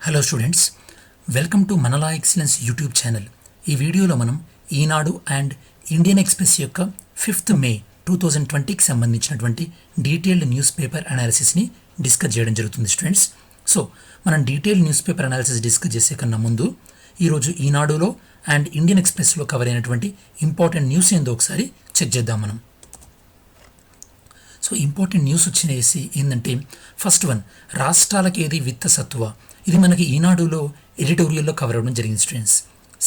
Hello students, welcome to మనలా excellence YouTube channel. ఈ వీడియోలో మనం ఈనాడు అండ్ ఇండియన్ ఎక్స్ప్రెస్ యొక్క 5th May 2020కి సంబంధించినటువంటి డీటెయిల్డ్ న్యూస్ పేపర్ అనాలిసిస్ని డిస్కస్ చేయడం జరుగుతుంది స్టూడెంట్స్. సో మనం detailed news paper analysis discuss చేసే కన్నా ముందు ఈరోజు ఈనాడులో అండ్ ఇండియన్ ఎక్స్ప్రెస్లో కవర్ అయినటువంటి ఇంపార్టెంట్ న్యూస్ ఏందో ఒకసారి చెక్ చేద్దాం మనం. సో ఇంపార్టెంట్ న్యూస్ వచ్చినేసి ఏంటంటే, ఫస్ట్ వన్, రాష్ట్రాలకు ఏది విత్త సత్తువ. ఇది మనకి ఈనాడులో ఎడిటోరియల్లో కవర్ అవ్వడం జరిగింది స్టూడెంట్స్.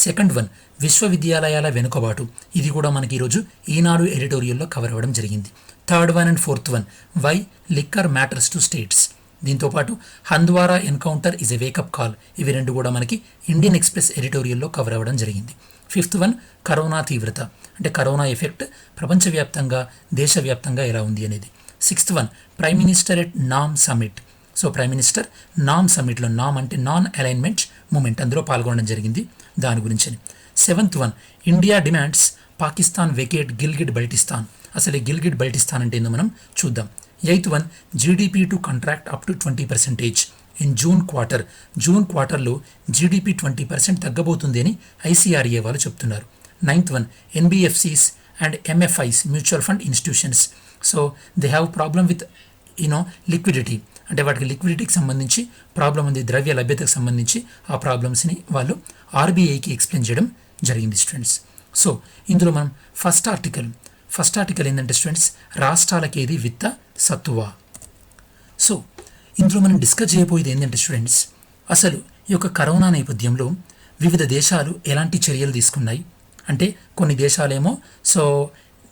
సెకండ్ వన్, విశ్వవిద్యాలయాల వెనుకబాటు. ఇది కూడా మనకి ఈరోజు ఈనాడు ఎడిటోరియల్లో కవర్ అవ్వడం జరిగింది. Third one and fourth one, why liquor matters to states. దీంతోపాటు Handwara encounter is a wake up call. ఇవి రెండు కూడా మనకి ఇండియన్ ఎక్స్ప్రెస్ ఎడిటోరియల్లో కవర్ అవ్వడం జరిగింది. ఫిఫ్త్ వన్, కరోనా తీవ్రత, అంటే కరోనా ఎఫెక్ట్ ప్రపంచవ్యాప్తంగా దేశవ్యాప్తంగా ఎలా ఉంది అనేది. Sixth one, prime minister at NAM summit. So prime minister NAM సమ్మిట్లో, నామ్ అంటే నాన్ అలైన్మెంట్ మూమెంట్, అందులో పాల్గొనడం జరిగింది, దాని గురించి. Seventh one, India demands Pakistan vacate Gilgit Baltistan. అసలు గిల్గిట్ బల్టిస్తాన్ అంటే ఏందో మనం చూద్దాం. Eighth one, GDP to contract up to 20% in June క్వార్టర్లో జీడిపి 20% తగ్గబోతుంది అని ఐసీఆర్ఏ వాళ్ళు చెప్తున్నారు. Ninth one, NBFCs and MFIs mutual fund institutions. So they have problem with liquidity, అంటే వాటికి లిక్విడిటీకి సంబంధించి ప్రాబ్లం ఉంది, ద్రవ్య లభ్యతకు సంబంధించి ఆ ప్రాబ్లమ్స్ని వాళ్ళు ఆర్బీఐకి ఎక్స్ప్లెయిన్ చేయడం జరిగింది స్టూడెంట్స్. సో ఇందులో మనం ఫస్ట్ ఆర్టికల్ ఏంటంటే స్టూడెంట్స్, రాష్ట్రాలకి ఏది విత్త సత్తువ. సో ఇందులో మనం డిస్కస్ చేయబోయేది ఏంటంటే స్టూడెంట్స్, అసలు ఈ యొక్క కరోనా నేపథ్యంలో వివిధ దేశాలు ఎలాంటి చర్యలు తీసుకున్నాయి, అంటే కొన్ని దేశాలేమో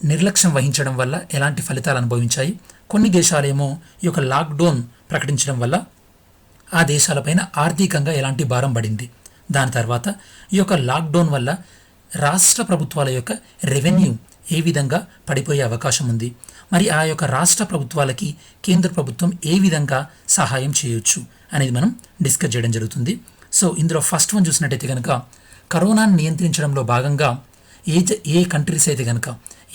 నిర్లక్ష్యం వహించడం వల్ల ఎలాంటి ఫలితాలు అనుభవించాయి, కొన్ని దేశాలేమో ఈ యొక్క లాక్డౌన్ ప్రకటించడం వల్ల ఆ దేశాలపైన ఆర్థికంగా ఎలాంటి భారం పడింది. దాని తర్వాత ఈ యొక్క లాక్డౌన్ వల్ల రాష్ట్ర ప్రభుత్వాల యొక్క రెవెన్యూ ఏ విధంగా పడిపోయే అవకాశం ఉంది, మరి ఆ యొక్క రాష్ట్ర ప్రభుత్వాలకి కేంద్ర ప్రభుత్వం ఏ విధంగా సహాయం చేయొచ్చు అనేది మనం డిస్కస్ చేయడం జరుగుతుంది. సో ఇందులో ఫస్ట్ వన్ చూసినట్టయితే కనుక, కరోనాను నియంత్రించడంలో భాగంగా ఏ కంట్రీస్ అయితే కనుక,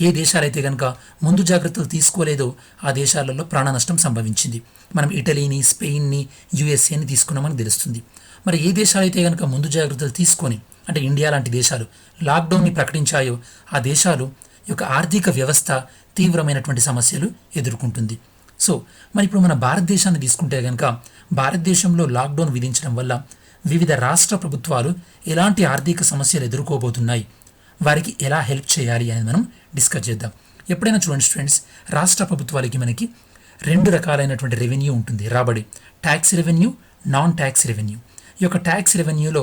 ఏ దేశాలైతే కనుక ముందు జాగ్రత్తలు తీసుకోలేదో ఆ దేశాలలో ప్రాణ నష్టం సంభవించింది. మనం ఇటలీని, స్పెయిన్ని, యుఎస్ఏని తీసుకున్నామని తెలుస్తుంది. మరి ఏ దేశాలైతే కనుక ముందు జాగ్రత్తలు తీసుకొని, అంటే ఇండియా లాంటి దేశాలు లాక్డౌన్ని ప్రకటించాయో ఆ దేశాలు యొక్క ఆర్థిక వ్యవస్థ తీవ్రమైనటువంటి సమస్యలు ఎదుర్కొంటుంది. సో మరి ఇప్పుడు మన భారతదేశాన్ని తీసుకుంటే కనుక, భారతదేశంలో లాక్డౌన్ విధించడం వల్ల వివిధ రాష్ట్ర ప్రభుత్వాలు ఎలాంటి ఆర్థిక సమస్యలు ఎదుర్కోబోతున్నాయి, వారికి ఎలా హెల్ప్ చేయాలి అనేది మనం డిస్కస్ చేద్దాం. ఎప్పుడైనా చూడండి స్టూడెంట్స్, రాష్ట్ర ప్రభుత్వాలకి మనకి రెండు రకాలైనటువంటి రెవెన్యూ ఉంటుంది, రాబడి. Tax revenue, non tax revenue. ఈ యొక్క ట్యాక్స్ రెవెన్యూలో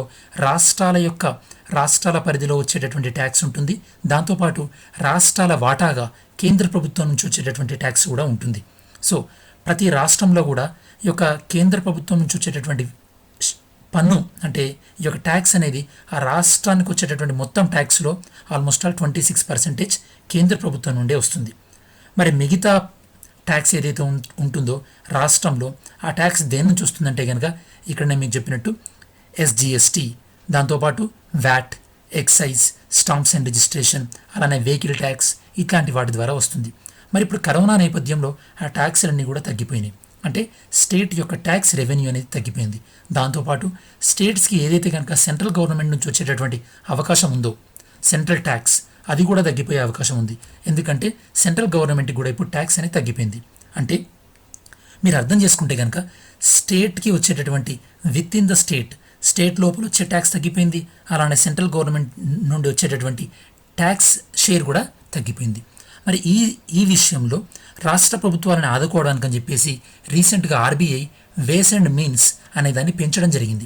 రాష్ట్రాల పరిధిలో వచ్చేటటువంటి ట్యాక్స్ ఉంటుంది, దాంతోపాటు రాష్ట్రాల వాటాగా కేంద్ర ప్రభుత్వం నుంచి వచ్చేటటువంటి ట్యాక్స్ కూడా ఉంటుంది. సో ప్రతి రాష్ట్రంలో కూడా ఈ యొక్క కేంద్ర ప్రభుత్వం నుంచి వచ్చేటటువంటి పన్ను, అంటే ఈ యొక్క ట్యాక్స్ అనేది ఆ రాష్ట్రానికి వచ్చేటటువంటి మొత్తం ట్యాక్స్లో ఆల్మోస్ట్ 26% కేంద్ర ప్రభుత్వం నుండే వస్తుంది. మరి మిగతా ట్యాక్స్ ఏదైతే ఉంటుందో రాష్ట్రంలో, ఆ ట్యాక్స్ దేని నుంచి వస్తుందంటే కనుక, ఇక్కడ నేను మీకు చెప్పినట్టు ఎస్జిఎస్టీ, దాంతోపాటు VAT, excise, stamps and registration, అలానే వెహికల్ ట్యాక్స్, ఇట్లాంటి వాటి ద్వారా వస్తుంది. మరి ఇప్పుడు కరోనా నేపథ్యంలో ఆ ట్యాక్స్లన్నీ కూడా తగ్గిపోయినాయి, అంటే స్టేట్ యొక్క ట్యాక్స్ రెవెన్యూ అనేది తగ్గిపోయింది. దాంతోపాటు స్టేట్స్కి ఏదైతే కనుక సెంట్రల్ గవర్నమెంట్ నుంచి వచ్చేటటువంటి అవకాశం ఉందో సెంట్రల్ ట్యాక్స్, అది కూడా తగ్గిపోయే అవకాశం ఉంది. ఎందుకంటే సెంట్రల్ గవర్నమెంట్కి కూడా ఇప్పుడు ట్యాక్స్ అనేది తగ్గిపోయింది. అంటే మీరు అర్థం చేసుకుంటే కనుక, స్టేట్కి వచ్చేటటువంటి విత్ ఇన్ ద స్టేట్ లోపల వచ్చే ట్యాక్స్ తగ్గిపోయింది, అలానే సెంట్రల్ గవర్నమెంట్ నుండి వచ్చేటటువంటి ట్యాక్స్ షేర్ కూడా తగ్గిపోయింది. మరి ఈ విషయంలో రాష్ట్ర ప్రభుత్వాలను ఆదుకోవడానికి అని చెప్పేసి రీసెంట్గా ఆర్బీఐ వేస్ అండ్ మీన్స్ అనే దాన్ని పెంచడం జరిగింది.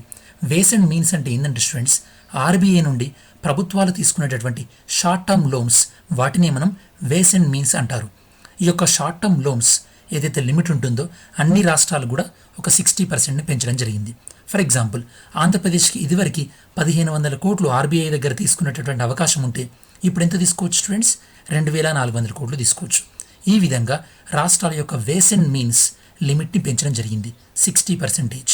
వేస్ అండ్ మీన్స్ అంటే ఏంటంటే స్టూడెంట్స్, ఆర్బీఐ నుండి ప్రభుత్వాలు తీసుకునేటటువంటి షార్ట్ టర్మ్ లోన్స్, వాటిని మనం వేస్ అండ్ మీన్స్ అంటారు. ఈ యొక్క షార్ట్ టర్మ్ లోన్స్ ఏదైతే లిమిట్ ఉంటుందో అన్ని రాష్ట్రాలు కూడా ఒక 60%ని పెంచడం జరిగింది. ఫర్ ఎగ్జాంపుల్, ఆంధ్రప్రదేశ్కి ఇదివరకు 1500 కోట్లు ఆర్బీఐ దగ్గర తీసుకునేటటువంటి అవకాశం ఉంటే ఇప్పుడు ఎంత తీసుకోవచ్చు స్టూడెంట్స్, 2400 కోట్లు తీసుకోవచ్చు. ఈ విధంగా రాష్ట్రాల యొక్క వేస్ అండ్ మీన్స్ లిమిట్ని పెంచడం జరిగింది 60%.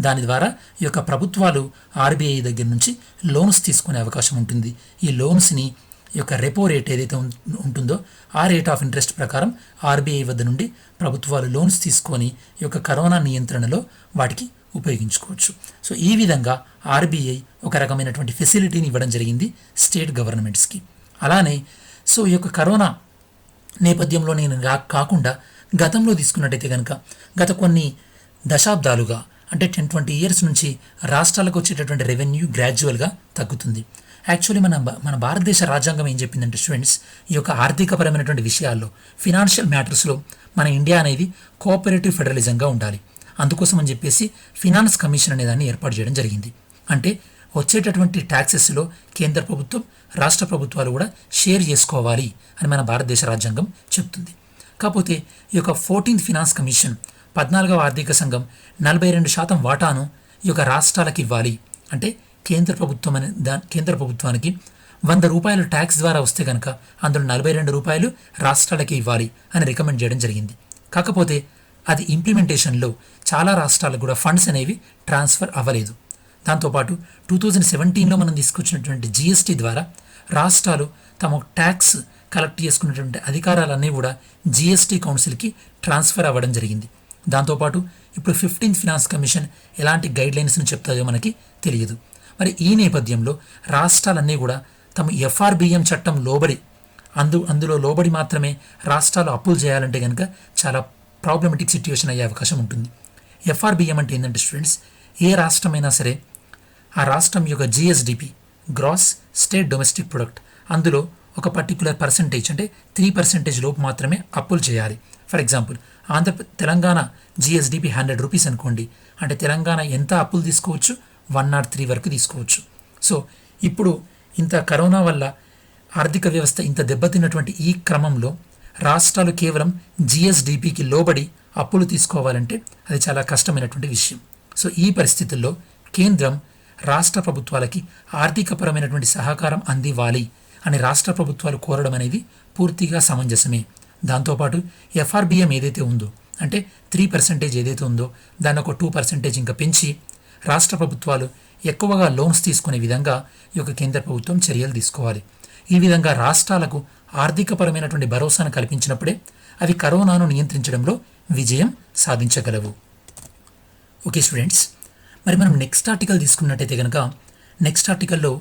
దాని ద్వారా ఈ యొక్క ప్రభుత్వాలు ఆర్బీఐ దగ్గర నుంచి లోన్స్ తీసుకునే అవకాశం ఉంటుంది. ఈ లోన్స్ని ఈ యొక్క రెపో రేట్ ఏదైతే ఉంటుందో ఆ రేట్ ఆఫ్ ఇంట్రెస్ట్ ప్రకారం ఆర్బీఐ వద్ద నుండి ప్రభుత్వాలు లోన్స్ తీసుకొని ఈ యొక్క కరోనా నియంత్రణలో వాటికి ఉపయోగించుకోవచ్చు. సో ఈ విధంగా ఆర్బీఐ ఒక రకమైనటువంటి ఫెసిలిటీని ఇవ్వడం జరిగింది స్టేట్ గవర్నమెంట్స్కి. అలానే సో ఈ యొక్క కరోనా నేపథ్యంలో నేను కాకుండా గతంలో తీసుకున్నట్టయితే కనుక గత కొన్ని దశాబ్దాలుగా అంటే 10-20 ఇయర్స్ నుంచి రాష్ట్రాలకు వచ్చేటటువంటి రెవెన్యూ గ్రాడ్యువల్గా తగ్గుతుంది. యాక్చువల్లీ మన భారతదేశ రాజ్యాంగం ఏం చెప్పిందంటే స్టూడెంట్స్, ఈ యొక్క ఆర్థికపరమైనటువంటి విషయాల్లో ఫినాన్షియల్ మ్యాటర్స్లో మన ఇండియా అనేది కోఆపరేటివ్ ఫెడరలిజంగా ఉండాలి. అందుకోసం అని చెప్పేసి ఫినాన్స్ కమిషన్ అనే దాన్ని ఏర్పాటు చేయడం జరిగింది. అంటే వచ్చేటటువంటి ట్యాక్సెస్లో కేంద్ర ప్రభుత్వం రాష్ట్ర ప్రభుత్వాలు కూడా షేర్ చేసుకోవాలి అని మన భారతదేశ రాజ్యాంగం చెప్తుంది. కాకపోతే ఈ యొక్క 14th ఫినాన్స్ కమిషన్ 14వ ఆర్థిక సంఘం 42% వాటాను ఈ యొక్క రాష్ట్రాలకు ఇవ్వాలి. అంటే కేంద్ర ప్రభుత్వానికి 100 రూపాయలు ట్యాక్స్ ద్వారా వస్తే కనుక అందులో 42 రూపాయలు రాష్ట్రాలకే ఇవ్వాలి అని రికమెండ్ చేయడం జరిగింది. కాకపోతే అది ఇంప్లిమెంటేషన్లో చాలా రాష్ట్రాలకు కూడా ఫండ్స్ అనేవి ట్రాన్స్ఫర్ అవ్వలేదు. దాంతోపాటు 2017లో మనం తీసుకొచ్చినటువంటి జిఎస్టీ ద్వారా రాష్ట్రాలు తమ ట్యాక్స్ కలెక్ట్ చేసుకున్నటువంటి అధికారాలన్నీ కూడా జిఎస్టీ కౌన్సిల్కి ట్రాన్స్ఫర్ అవ్వడం జరిగింది. దాంతోపాటు ఇప్పుడు 15th ఫినాన్స్ కమిషన్ ఎలాంటి గైడ్లైన్స్ని చెప్తాయో మనకి తెలియదు. మరి ఈ నేపథ్యంలో రాష్ట్రాలన్నీ కూడా తమ ఎఫ్ఆర్బిఎం చట్టం అందులో లోబడి మాత్రమే రాష్ట్రాలు అప్పులు చేయాలంటే కనుక చాలా ప్రాబ్లమెటిక్ సిచ్యువేషన్ అయ్యే అవకాశం ఉంటుంది. ఎఫ్ఆర్బిఎం అంటే ఏంటంటే స్టూడెంట్స్, ఏ రాష్ట్రమైనా సరే ఆ రాష్ట్రం యొక్క GSDP gross state domestic product అందులో ఒక పర్టికులర్ పర్సంటేజ్ అంటే 3% లోపు మాత్రమే అప్పులు చేయాలి. For example Telangana GSDP 100 rupees అనుకోండి, అంటే తెలంగాణ ఎంత అప్పులు తీసుకోవచ్చు, 103 వరకు తీసుకోవచ్చు. సో ఇప్పుడు ఇంత కరోనా వల్ల ఆర్థిక వ్యవస్థ ఇంత దెబ్బతిన్నటువంటి ఈ క్రమంలో రాష్ట్రాలు కేవలం జిఎస్డిపికి లోబడి అప్పులు తీసుకోవాలంటే అది చాలా కష్టమైనటువంటి విషయం. సో ఈ పరిస్థితుల్లో కేంద్రం రాష్ట్ర ప్రభుత్వాలకి ఆర్థికపరమైనటువంటి సహకారం అందివ్వాలి అని రాష్ట్ర ప్రభుత్వాలు కోరడం అనేది పూర్తిగా సమంజసమే. దాంతోపాటు ఎఫ్ఆర్బిఎం ఏదైతే ఉందో అంటే 3% ఏదైతే ఉందో దాన్ని ఒక 2% ఇంకా పెంచి రాష్ట్ర ప్రభుత్వాలు ఎక్కువగా లోన్స్ తీసుకునే విధంగా ఈ యొక్క కేంద్ర ప్రభుత్వం చర్యలు తీసుకోవాలి. ఈ విధంగా రాష్ట్రాలకు ఆర్థికపరమైనటువంటి భరోసాను కల్పించినప్పుడే అవి కరోనాను నియంత్రించడంలో విజయం సాధించగలవు. ఓకే స్టూడెంట్స్, మరి మనం నెక్స్ట్ ఆర్టికల్ తీసుకున్నట్టయితే కనుక నెక్స్ట్ ఆర్టికల్లో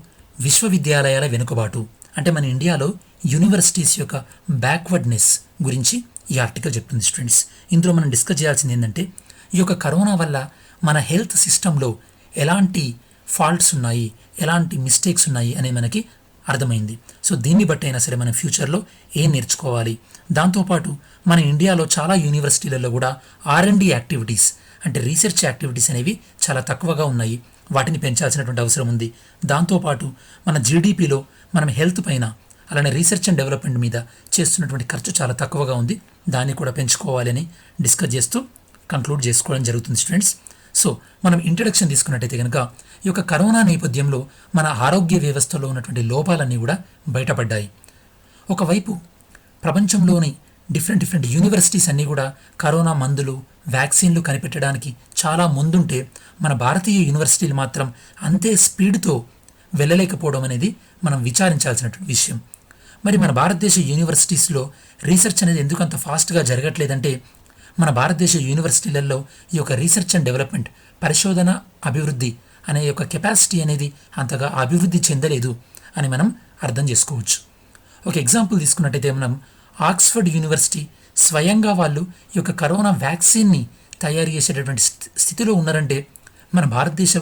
విశ్వవిద్యాలయాల వెనుకబాటు అంటే మన ఇండియాలో యూనివర్సిటీస్ యొక్క బ్యాక్వర్డ్నెస్ గురించి ఈ ఆర్టికల్ చెప్తుంది స్టూడెంట్స్. ఇందులో మనం డిస్కస్ చేయాల్సింది ఏంటంటే ఈ యొక్క కరోనా వల్ల మన హెల్త్ సిస్టంలో ఎలాంటి ఫాల్ట్స్ ఉన్నాయి, ఎలాంటి మిస్టేక్స్ ఉన్నాయి అనే మనకి అర్థమైంది. సో దీన్ని బట్టి అయినా సరే మనం ఫ్యూచర్లో ఏం నేర్చుకోవాలి. దాంతోపాటు మన ఇండియాలో చాలా యూనివర్సిటీలలో కూడా R&D యాక్టివిటీస్ అంటే రీసెర్చ్ యాక్టివిటీస్ అనేవి చాలా తక్కువగా ఉన్నాయి. వాటిని పెంచాల్సినటువంటి అవసరం ఉంది. దాంతోపాటు మన జీడిపిలో మనం హెల్త్ పైన అలానే రీసెర్చ్ అండ్ డెవలప్మెంట్ మీద చేస్తున్నటువంటి ఖర్చు చాలా తక్కువగా ఉంది. దాన్ని కూడా పెంచుకోవాలని డిస్కస్ చేస్తూ కంక్లూడ్ చేసుకోవడం జరుగుతుంది స్టూడెంట్స్. సో మనం ఇంట్రడక్షన్ తీసుకున్నట్టయితే కనుక ఈ యొక్క కరోనా నేపథ్యంలో మన ఆరోగ్య వ్యవస్థలో ఉన్నటువంటి లోపాలన్నీ కూడా బయటపడ్డాయి. ఒకవైపు ప్రపంచంలోని డిఫరెంట్ యూనివర్సిటీస్ అన్నీ కూడా కరోనా మందులు, వ్యాక్సిన్లు కనిపెట్టడానికి చాలా ముందుంటే మన భారతీయ యూనివర్సిటీలు మాత్రం అంతే స్పీడ్తో వెళ్ళలేకపోవడం అనేది మనం విచారించాల్సినటువంటి విషయం. మరి మన భారతదేశ యూనివర్సిటీస్లో రీసెర్చ్ అనేది ఎందుకు అంత ఫాస్ట్గా జరగట్లేదంటే మన భారతదేశ యూనివర్సిటీలలో ఈ యొక్క రీసెర్చ్ అండ్ డెవలప్మెంట్ పరిశోధన అభివృద్ధి అనే యొక్క కెపాసిటీ అనేది అంతగా అభివృద్ధి చెందలేదు అని మనం అర్థం చేసుకోవచ్చు. ఒక ఎగ్జాంపుల్ తీసుకున్నట్టయితే మనం ఆక్స్ఫర్డ్ యూనివర్సిటీ స్వయంగా వాళ్ళు ఈ యొక్క కరోనా వ్యాక్సిన్ని తయారు చేసేటటువంటి స్థితిలో ఉన్నారంటే మన భారతదేశ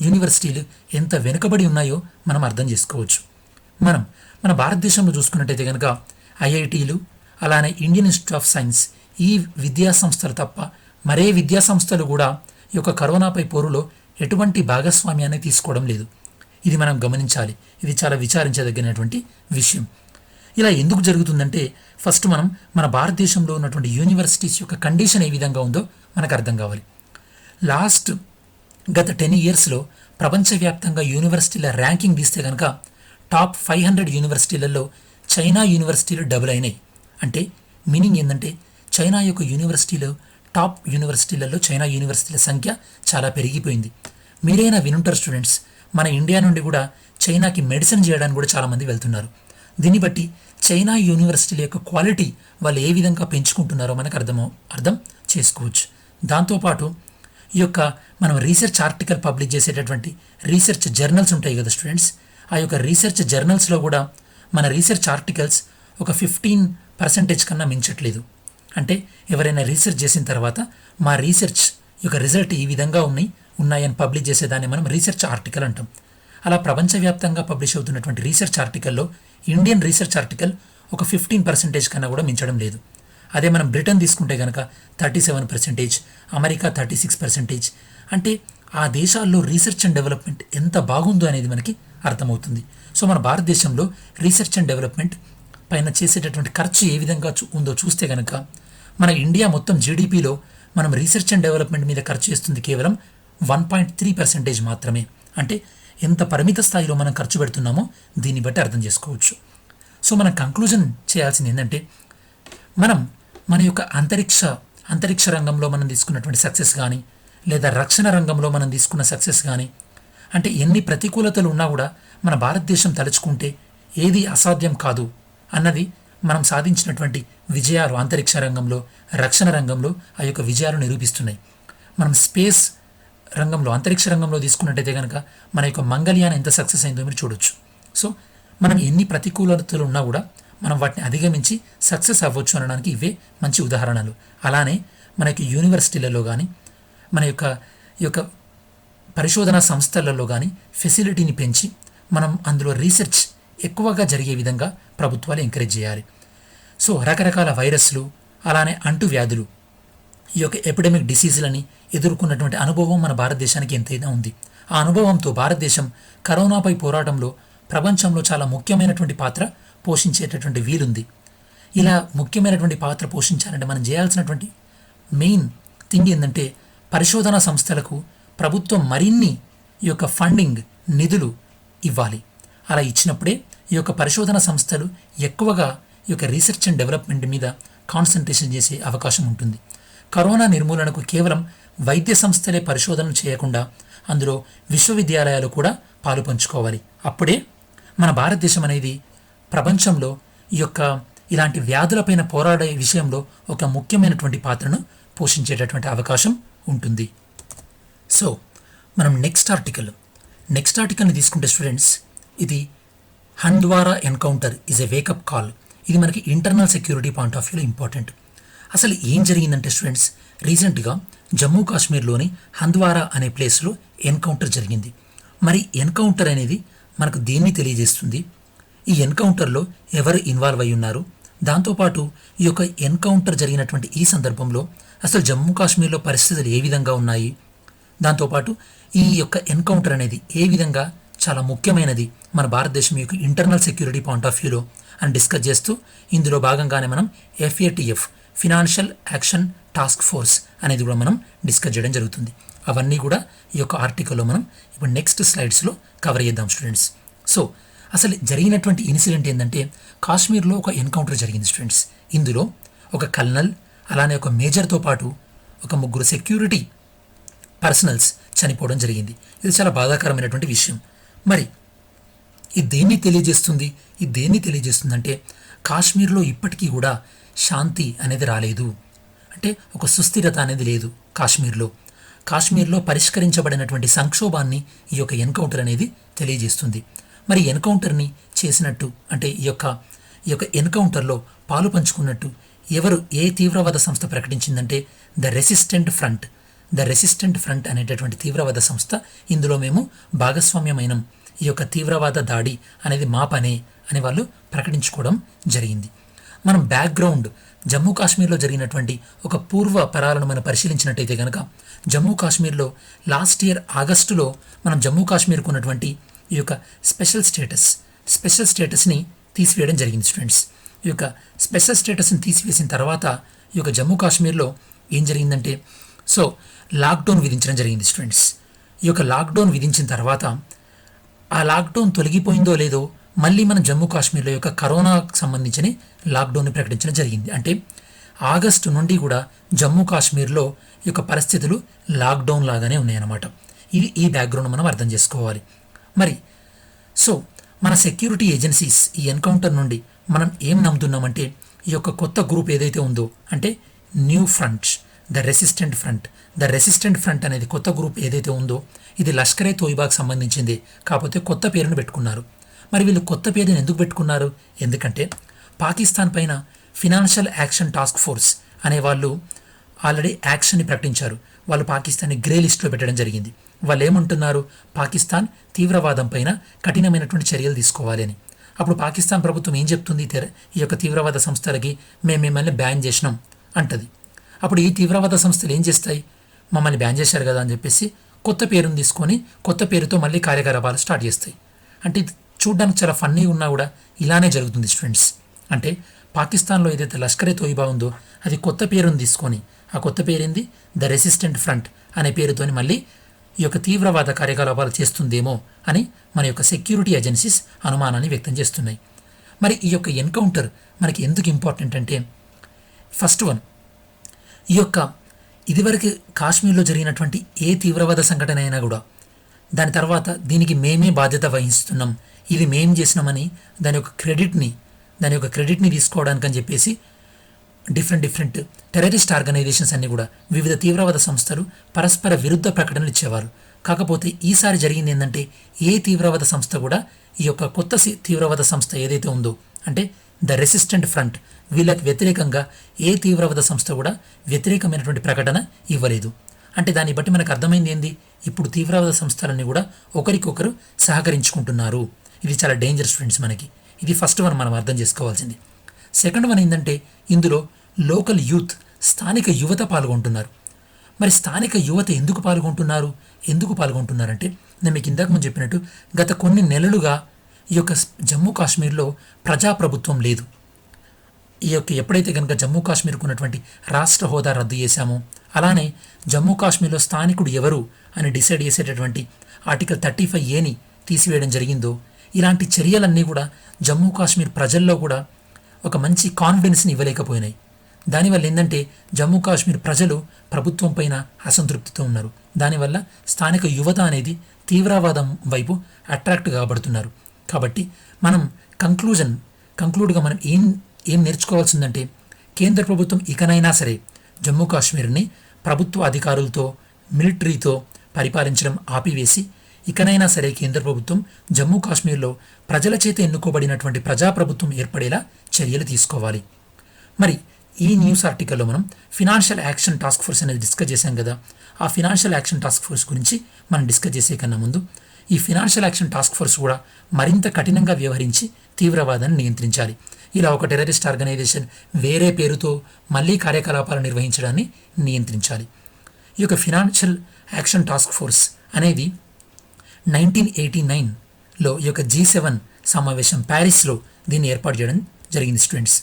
యూనివర్సిటీలు ఎంత వెనుకబడి ఉన్నాయో మనం అర్థం చేసుకోవచ్చు. మన భారతదేశంలో చూసుకున్నట్టయితే కనుక ఐఐటీలు అలానే ఇండియన్ ఇన్స్టిట్యూట్ ఆఫ్ సైన్స్ ఈ విద్యా సంస్థలు తప్ప మరే విద్యా సంస్థలు కూడా ఈ యొక్క కరోనాపై పోరులో ఎటువంటి భాగస్వామ్యాన్ని తీసుకోవడం లేదు. ఇది మనం గమనించాలి. ఇది చాలా విచారించదగినటువంటి విషయం. ఇలా ఎందుకు జరుగుతుందంటే ఫస్ట్ మనం మన భారతదేశంలో ఉన్నటువంటి యూనివర్సిటీస్ యొక్క కండిషన్ ఏ విధంగా ఉందో మనకు అర్థం కావాలి. గత 10 ఇయర్స్లో ప్రపంచవ్యాప్తంగా యూనివర్సిటీల ర్యాంకింగ్ తీస్తే కనుక టాప్ 500 యూనివర్సిటీలలో చైనా యూనివర్సిటీలు డబుల్ అయినాయి. అంటే మీనింగ్ ఏంటంటే చైనా యొక్క టాప్ యూనివర్సిటీలలో చైనా యూనివర్సిటీల సంఖ్య చాలా పెరిగిపోయింది. మీరైనా వినుంటారు స్టూడెంట్స్, మన ఇండియా నుండి కూడా చైనాకి మెడిసిన్ చేయడానికి కూడా చాలామంది వెళ్తున్నారు. దీన్ని బట్టి చైనా యూనివర్సిటీల యొక్క క్వాలిటీ వాళ్ళు ఏ విధంగా పెంచుకుంటున్నారో మనకు అర్థం చేసుకోవచ్చు. దాంతోపాటు ఈ యొక్క మనం రీసెర్చ్ ఆర్టికల్ పబ్లిష్ చేసేటటువంటి రీసెర్చ్ జర్నల్స్ ఉంటాయి కదా స్టూడెంట్స్, ఆ యొక్క రీసెర్చ్ జర్నల్స్లో కూడా మన రీసెర్చ్ ఆర్టికల్స్ ఒక 15% కన్నా మించట్లేదు. అంటే ఎవరైనా రీసెర్చ్ చేసిన తర్వాత మా రీసెర్చ్ యొక్క రిజల్ట్ ఈ విధంగా ఉన్నాయని పబ్లిష్ చేసేదాన్ని మనం రీసెర్చ్ ఆర్టికల్ అంటాం. అలా ప్రపంచవ్యాప్తంగా పబ్లిష్ అవుతున్నటువంటి రీసెర్చ్ ఆర్టికల్లో ఇండియన్ రీసెర్చ్ ఆర్టికల్ ఒక 15% కన్నా కూడా మించడం లేదు. అదే మనం బ్రిటన్ తీసుకుంటే కనుక 37%, అమెరికా 36%. అంటే ఆ దేశాల్లో రీసెర్చ్ అండ్ డెవలప్మెంట్ ఎంత బాగుందో అనేది మనకి అర్థమవుతుంది. సో మన భారతదేశంలో రీసెర్చ్ అండ్ డెవలప్మెంట్ పైన చేసేటటువంటి ఖర్చు ఏ విధంగా ఉందో చూస్తే కనుక మన ఇండియా మొత్తం జీడిపిలో మనం రీసెర్చ్ అండ్ డెవలప్మెంట్ మీద ఖర్చు చేస్తుంది కేవలం 1.3% మాత్రమే. అంటే ఎంత పరిమిత స్థాయిలో మనం ఖర్చు పెడుతున్నామో దీన్ని బట్టి అర్థం చేసుకోవచ్చు. సో మనం కంక్లూజన్ చేయాల్సింది ఏంటంటే మనం మన యొక్క అంతరిక్ష రంగంలో మనం తీసుకున్నటువంటి సక్సెస్ కానీ, లేదా రక్షణ రంగంలో మనం తీసుకున్న సక్సెస్ కానీ, అంటే ఎన్ని ప్రతికూలతలు ఉన్నా కూడా మన భారతదేశం తలుచుకుంటే ఏది అసాధ్యం కాదు అన్నది మనం సాధించినటువంటి విజయాలు అంతరిక్ష రంగంలో, రక్షణ రంగంలో ఆ యొక్క విజయాలు నిరూపిస్తున్నాయి. మనం స్పేస్ రంగంలో, అంతరిక్ష రంగంలో తీసుకున్నట్టయితే కనుక మన యొక్క మంగళయాన్ ఎంత సక్సెస్ అయిందో మీరు చూడొచ్చు. సో మనం ఎన్ని ప్రతికూలతలు ఉన్నా కూడా మనం వాటిని అధిగమించి సక్సెస్ అవ్వచ్చు అనడానికి ఇవే మంచి ఉదాహరణలు. అలానే మన యొక్క యూనివర్సిటీలలో కానీ, మన యొక్క పరిశోధనా సంస్థలలో కానీ ఫెసిలిటీని పెంచి మనం అందులో రీసెర్చ్ ఎక్కువగా జరిగే విధంగా ప్రభుత్వాలు ఎంకరేజ్ చేయాలి. సో రకరకాల వైరస్లు, అలానే అంటువ్యాధులు, ఈ యొక్క ఎపిడమిక్ డిసీజులని ఎదుర్కొన్నటువంటి అనుభవం మన భారతదేశానికి ఎంతైనా ఉంది. ఆ అనుభవంతో భారతదేశం కరోనాపై పోరాటంలో ప్రపంచంలో చాలా ముఖ్యమైనటువంటి పాత్ర పోషించేటటువంటి వీలుంది. ఇలా ముఖ్యమైనటువంటి పాత్ర పోషించాలంటే మనం చేయాల్సినటువంటి మెయిన్ థింగ్ ఏంటంటే పరిశోధనా సంస్థలకు ప్రభుత్వం మరిన్ని ఈ యొక్క ఫండింగ్, నిధులు ఇవ్వాలి. అలా ఇచ్చినప్పుడే ఈ యొక్క పరిశోధనా సంస్థలు ఎక్కువగా ఈ యొక్క రీసెర్చ్ అండ్ డెవలప్మెంట్ మీద కాన్సన్ట్రేషన్ చేసే అవకాశం ఉంటుంది. కరోనా నిర్మూలనకు కేవలం వైద్య సంస్థలే పరిశోధనలు చేయకుండా అందులో విశ్వవిద్యాలయాలు కూడా పాలు పంచుకోవాలి. అప్పుడే మన భారతదేశం అనేది ప్రపంచంలో ఈ యొక్క ఇలాంటి వ్యాధులపైన పోరాడే విషయంలో ఒక ముఖ్యమైనటువంటి పాత్రను పోషించేటటువంటి అవకాశం ఉంటుంది. సో మనం నెక్స్ట్ ఆర్టికల్ని తీసుకుంటే స్టూడెంట్స్, ఇది Handwara encounter is a wake up call. ఇది మనకి ఇంటర్నల్ సెక్యూరిటీ పాయింట్ ఆఫ్ వ్యూలో ఇంపార్టెంట్. అసలు ఏం జరిగిందంటే స్టూడెంట్స్, రీసెంట్గా జమ్మూ కాశ్మీర్లోని హంద్వారా అనే ప్లేస్లో ఎన్కౌంటర్ జరిగింది. మరి ఎన్కౌంటర్ అనేది మనకు దేన్ని తెలియజేస్తుంది, ఈ ఎన్కౌంటర్లో ఎవరు ఇన్వాల్వ్ అయి ఉన్నారు, దాంతోపాటు ఈ యొక్క ఎన్కౌంటర్ జరిగినటువంటి ఈ సందర్భంలో అసలు జమ్మూ కాశ్మీర్లో పరిస్థితులు ఏ విధంగా ఉన్నాయి, దాంతోపాటు ఈ యొక్క ఎన్కౌంటర్ అనేది ఏ విధంగా చాలా ముఖ్యమైనది మన భారతదేశం యొక్క ఇంటర్నల్ సెక్యూరిటీ పాయింట్ ఆఫ్ వ్యూలో అని డిస్కస్ చేస్తూ ఇందులో భాగంగానే మనం FATF financial action task force అనేది కూడా మనం డిస్కస్ చేయడం జరుగుతుంది. అవన్నీ కూడా ఈ యొక్క ఆర్టికల్లో మనం ఇప్పుడు నెక్స్ట్ స్లైడ్స్లో కవర్ చేద్దాం స్టూడెంట్స్. సో అసలు జరిగినటువంటి ఇన్సిడెంట్ ఏంటంటే కాశ్మీర్లో ఒక ఎన్కౌంటర్ జరిగింది స్టూడెంట్స్. ఇందులో ఒక కల్నల్, అలానే ఒక మేజర్తో పాటు ఒక 3 సెక్యూరిటీ పర్సనల్స్ చనిపోవడం జరిగింది. ఇది చాలా బాధాకరమైనటువంటి విషయం. మరి ఇది దేన్ని తెలియజేస్తుందంటే కాశ్మీర్లో ఇప్పటికీ కూడా శాంతి అనేది రాలేదు. అంటే ఒక సుస్థిరత అనేది లేదు కాశ్మీర్లో పరిష్కరించబడినటువంటి సంక్షోభాన్ని ఈ యొక్క ఎన్కౌంటర్ అనేది తెలియజేస్తుంది. మరి ఎన్కౌంటర్ని చేసినట్టు అంటే ఈ యొక్క ఎన్కౌంటర్లో పాలు పంచుకున్నట్టు ఏ తీవ్రవాద సంస్థ ప్రకటించిందంటే ద రెసిస్టెంట్ ఫ్రంట్ అనేటటువంటి తీవ్రవాద సంస్థ. ఇందులో మేము భాగస్వామ్యమైన ఈ యొక్క తీవ్రవాద దాడి అనేది మా పనే అని వాళ్ళు ప్రకటించుకోవడం జరిగింది. మనం బ్యాక్గ్రౌండ్ జమ్మూ కాశ్మీర్లో జరిగినటువంటి ఒక పూర్వ పరాలను మనం పరిశీలించినట్టయితే కనుక జమ్మూ కాశ్మీర్లో లాస్ట్ ఇయర్ ఆగస్టులో మనం జమ్మూ కాశ్మీర్కు ఉన్నటువంటి ఈ యొక్క స్పెషల్ స్టేటస్ని తీసివేయడం జరిగింది స్టూడెంట్స్. ఈ యొక్క స్పెషల్ స్టేటస్ని తీసివేసిన తర్వాత ఈ యొక్క జమ్మూ కాశ్మీర్లో ఏం జరిగిందంటే లాక్డౌన్ విధించడం జరిగింది స్టూడెంట్స్. ఈ యొక్క లాక్డౌన్ విధించిన తర్వాత ఆ లాక్డౌన్ తొలగిపోయిందో లేదో మళ్ళీ మన జమ్మూ కాశ్మీర్లో యొక్క కరోనాకు సంబంధించిన లాక్డౌన్ని ప్రకటించడం జరిగింది. అంటే ఆగస్టు నుండి కూడా జమ్మూ కాశ్మీర్లో ఈ యొక్క పరిస్థితులు లాక్డౌన్ లాగానే ఉన్నాయన్నమాట. ఈ బ్యాక్గ్రౌండ్ మనం అర్థం చేసుకోవాలి. మరి మన సెక్యూరిటీ ఏజెన్సీస్ ఈ ఎన్కౌంటర్ నుండి మనం ఏం నమ్ముతున్నామంటే ఈ యొక్క కొత్త గ్రూప్ ఏదైతే ఉందో అంటే new front the resistant front. The resistant front అనేది కొత్త గ్రూప్ ఏదైతే ఉందో ఇది లష్కరే తోయిబాకి సంబంధించింది, కాకపోతే కొత్త పేరును పెట్టుకున్నారు. మరి వీళ్ళు కొత్త పేరుని ఎందుకు పెట్టుకున్నారు? ఎందుకంటే పాకిస్తాన్ పైన ఫినాన్షియల్ యాక్షన్ టాస్క్ ఫోర్స్ అనే వాళ్ళు ఆల్రెడీ యాక్షన్ని ప్రకటించారు. వాళ్ళు పాకిస్తాన్ని గ్రే లిస్ట్లో పెట్టడం జరిగింది. వాళ్ళు ఏమంటున్నారు? పాకిస్తాన్ తీవ్రవాదం పైన కఠినమైనటువంటి చర్యలు తీసుకోవాలి అని. అప్పుడు పాకిస్తాన్ ప్రభుత్వం ఏం చెప్తుంది? ఈ యొక్క తీవ్రవాద సంస్థలకి మేము మిమ్మల్ని బ్యాన్ చేసినాం అంటది. అప్పుడు ఈ తీవ్రవాద సంస్థలు ఏం చేస్తాయి? మమ్మల్ని బ్యాన్ చేశారు కదా అని చెప్పేసి కొత్త పేరును తీసుకొని కొత్త పేరుతో మళ్ళీ కార్యకలాపాలు స్టార్ట్ చేస్తాయి. అంటే ఇది చూడ్డానికి చాలా ఫన్నీ ఉన్నా కూడా ఇలానే జరుగుతుంది స్టూడెంట్స్. అంటే పాకిస్తాన్లో ఏదైతే లష్కరే తోయిబా ఉందో అది కొత్త పేరును తీసుకొని, ఆ కొత్త పేరేంది? ద రెసిస్టెంట్ ఫ్రంట్ అనే పేరుతోని మళ్ళీ ఈ యొక్క తీవ్రవాద కార్యకలాపాలు చేస్తుందేమో అని మన యొక్క సెక్యూరిటీ ఏజెన్సీస్ అనుమానాన్ని వ్యక్తం చేస్తున్నాయి. మరి ఈ యొక్క ఎన్కౌంటర్ మనకి ఎందుకు ఇంపార్టెంట్ అంటే, ఫస్ట్ వన్, ఈ యొక్క ఇదివరకు కాశ్మీర్లో జరిగినటువంటి ఏ తీవ్రవాద సంఘటన అయినా కూడా దాని తర్వాత దీనికి మేమే బాధ్యత వహిస్తున్నాం, ఇది మేం చేసినామని దాని యొక్క క్రెడిట్ని తీసుకోవడానికి అని చెప్పేసి డిఫరెంట్ టెర్రరిస్ట్ ఆర్గనైజేషన్స్ అన్ని కూడా వివిధ తీవ్రవాద సంస్థలు పరస్పర విరుద్ధ ప్రకటనలు ఇచ్చేవారు. కాకపోతే ఈసారి జరిగింది ఏంటంటే ఏ తీవ్రవాద సంస్థ కూడా ఈ యొక్క కొత్త తీవ్రవాద సంస్థ ఏదైతే ఉందో అంటే ద రెసిస్టెంట్ ఫ్రంట్ వీళ్ళకి వ్యతిరేకంగా ఏ తీవ్రవాద సంస్థ కూడా వ్యతిరేకమైనటువంటి ప్రకటన ఇవ్వలేదు. అంటే దాన్ని బట్టి మనకు అర్థమైంది ఏంది? ఇప్పుడు తీవ్రవాద సంస్థలన్నీ కూడా ఒకరికొకరు సహకరించుకుంటున్నారు. ఇది చాలా డేంజర్ స్టూడెంట్స్ మనకి. ఇది ఫస్ట్ వన్ మనం అర్థం చేసుకోవాల్సింది. సెకండ్ వన్ ఏంటంటే ఇందులో లోకల్ యూత్, స్థానిక యువత పాల్గొంటున్నారు. మరి స్థానిక యువత ఎందుకు పాల్గొంటున్నారంటే నేను మీకు ఇందాక ముందు చెప్పినట్టు గత కొన్ని నెలలుగా ఈ యొక్క జమ్మూ కాశ్మీర్లో ప్రజాప్రభుత్వం లేదు. ఈ యొక్క ఎప్పుడైతే కనుక జమ్మూ కాశ్మీర్కు ఉన్నటువంటి రాష్ట్ర హోదా రద్దు చేశామో, అలానే జమ్మూ కాశ్మీర్లో స్థానికుడు ఎవరు అని డిసైడ్ చేసేటటువంటి ఆర్టికల్ 35A తీసివేయడం జరిగిందో, ఇలాంటి చర్యలన్నీ కూడా జమ్మూ కాశ్మీర్ ప్రజల్లో కూడా ఒక మంచి కాన్ఫిడెన్స్ని ఇవ్వలేకపోయినాయి. దానివల్ల ఏంటంటే జమ్మూ కాశ్మీర్ ప్రజలు ప్రభుత్వం పైన అసంతృప్తితో ఉన్నారు. దానివల్ల స్థానిక యువత అనేది తీవ్రవాదం వైపు అట్రాక్ట్ కాబడుతున్నారు. కాబట్టి మనం కంక్లూడ్గా మనం ఏం నేర్చుకోవాల్సిందంటే కేంద్ర ప్రభుత్వం ఇకనైనా సరే జమ్మూ కాశ్మీర్ని ప్రభుత్వ అధికారులతో, మిలిటరీతో పరిపాలించడం ఆపివేసి ఇకనైనా సరే కేంద్ర ప్రభుత్వం జమ్మూ కాశ్మీర్లో ప్రజల చేత ఎన్నుకోబడినటువంటి ప్రజాప్రభుత్వం ఏర్పడేలా చర్యలు తీసుకోవాలి. మరి ఈ న్యూస్ ఆర్టికల్లో మనం ఫినాన్షియల్ యాక్షన్ టాస్క్ ఫోర్స్ అనేది డిస్కస్ చేశాం కదా. ఆ ఫినాన్షియల్ యాక్షన్ టాస్క్ ఫోర్స్ గురించి మనం డిస్కస్ చేసే కన్నా ముందు ఈ ఫినాన్షియల్ యాక్షన్ టాస్క్ ఫోర్స్ కూడా మరింత కఠినంగా వ్యవహరించి తీవ్రవాదాన్ని నియంత్రించాలి. ఇలా ఒక టెర్రరిస్ట్ ఆర్గనైజేషన్ వేరే పేరుతో మళ్ళీ కార్యకలాపాలు నిర్వహించడాన్ని నియంత్రించాలి. ఈ యొక్క ఫినాన్షియల్ యాక్షన్ టాస్క్ ఫోర్స్ అనేది 1989లో ఈ యొక్క G7 సమావేశం ప్యారిస్లో దీన్ని ఏర్పాటు చేయడం జరిగింది స్టూడెంట్స్.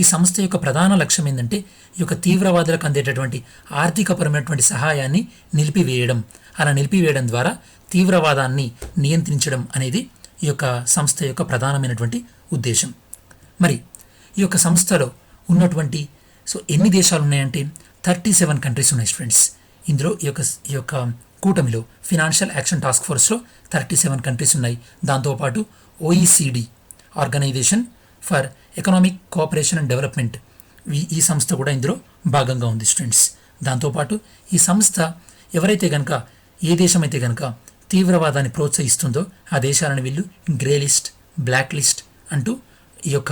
ఈ సంస్థ యొక్క ప్రధాన లక్ష్యం ఏంటంటే ఈ యొక్క తీవ్రవాదులకు అందేటటువంటి ఆర్థికపరమైనటువంటి సహాయాన్ని నిలిపివేయడం ద్వారా తీవ్రవాదాన్ని నియంత్రించడం అనేది ఈ యొక్క సంస్థ యొక్క ప్రధానమైనటువంటి ఉద్దేశం. మరి ఈ యొక్క సంస్థలో ఉన్నటువంటి ఎన్ని దేశాలు ఉన్నాయంటే 37 కంట్రీస్ ఉన్నాయి స్టూడెంట్స్. ఇందులో ఈ యొక్క కూటమిలో ఫినాన్షియల్ యాక్షన్ టాస్క్ ఫోర్స్లో 37 కంట్రీస్ ఉన్నాయి. దాంతోపాటు OECD organization for economic cooperation and development ఈ సంస్థ కూడా ఇందులో భాగంగా ఉంది స్టూడెంట్స్. దాంతోపాటు ఈ సంస్థ ఏ దేశం అయితే కనుక తీవ్రవాదాన్ని ప్రోత్సహిస్తుందో ఆ దేశాలను వీళ్ళు గ్రే లిస్ట్, బ్లాక్ లిస్ట్ అంటూ ఈ యొక్క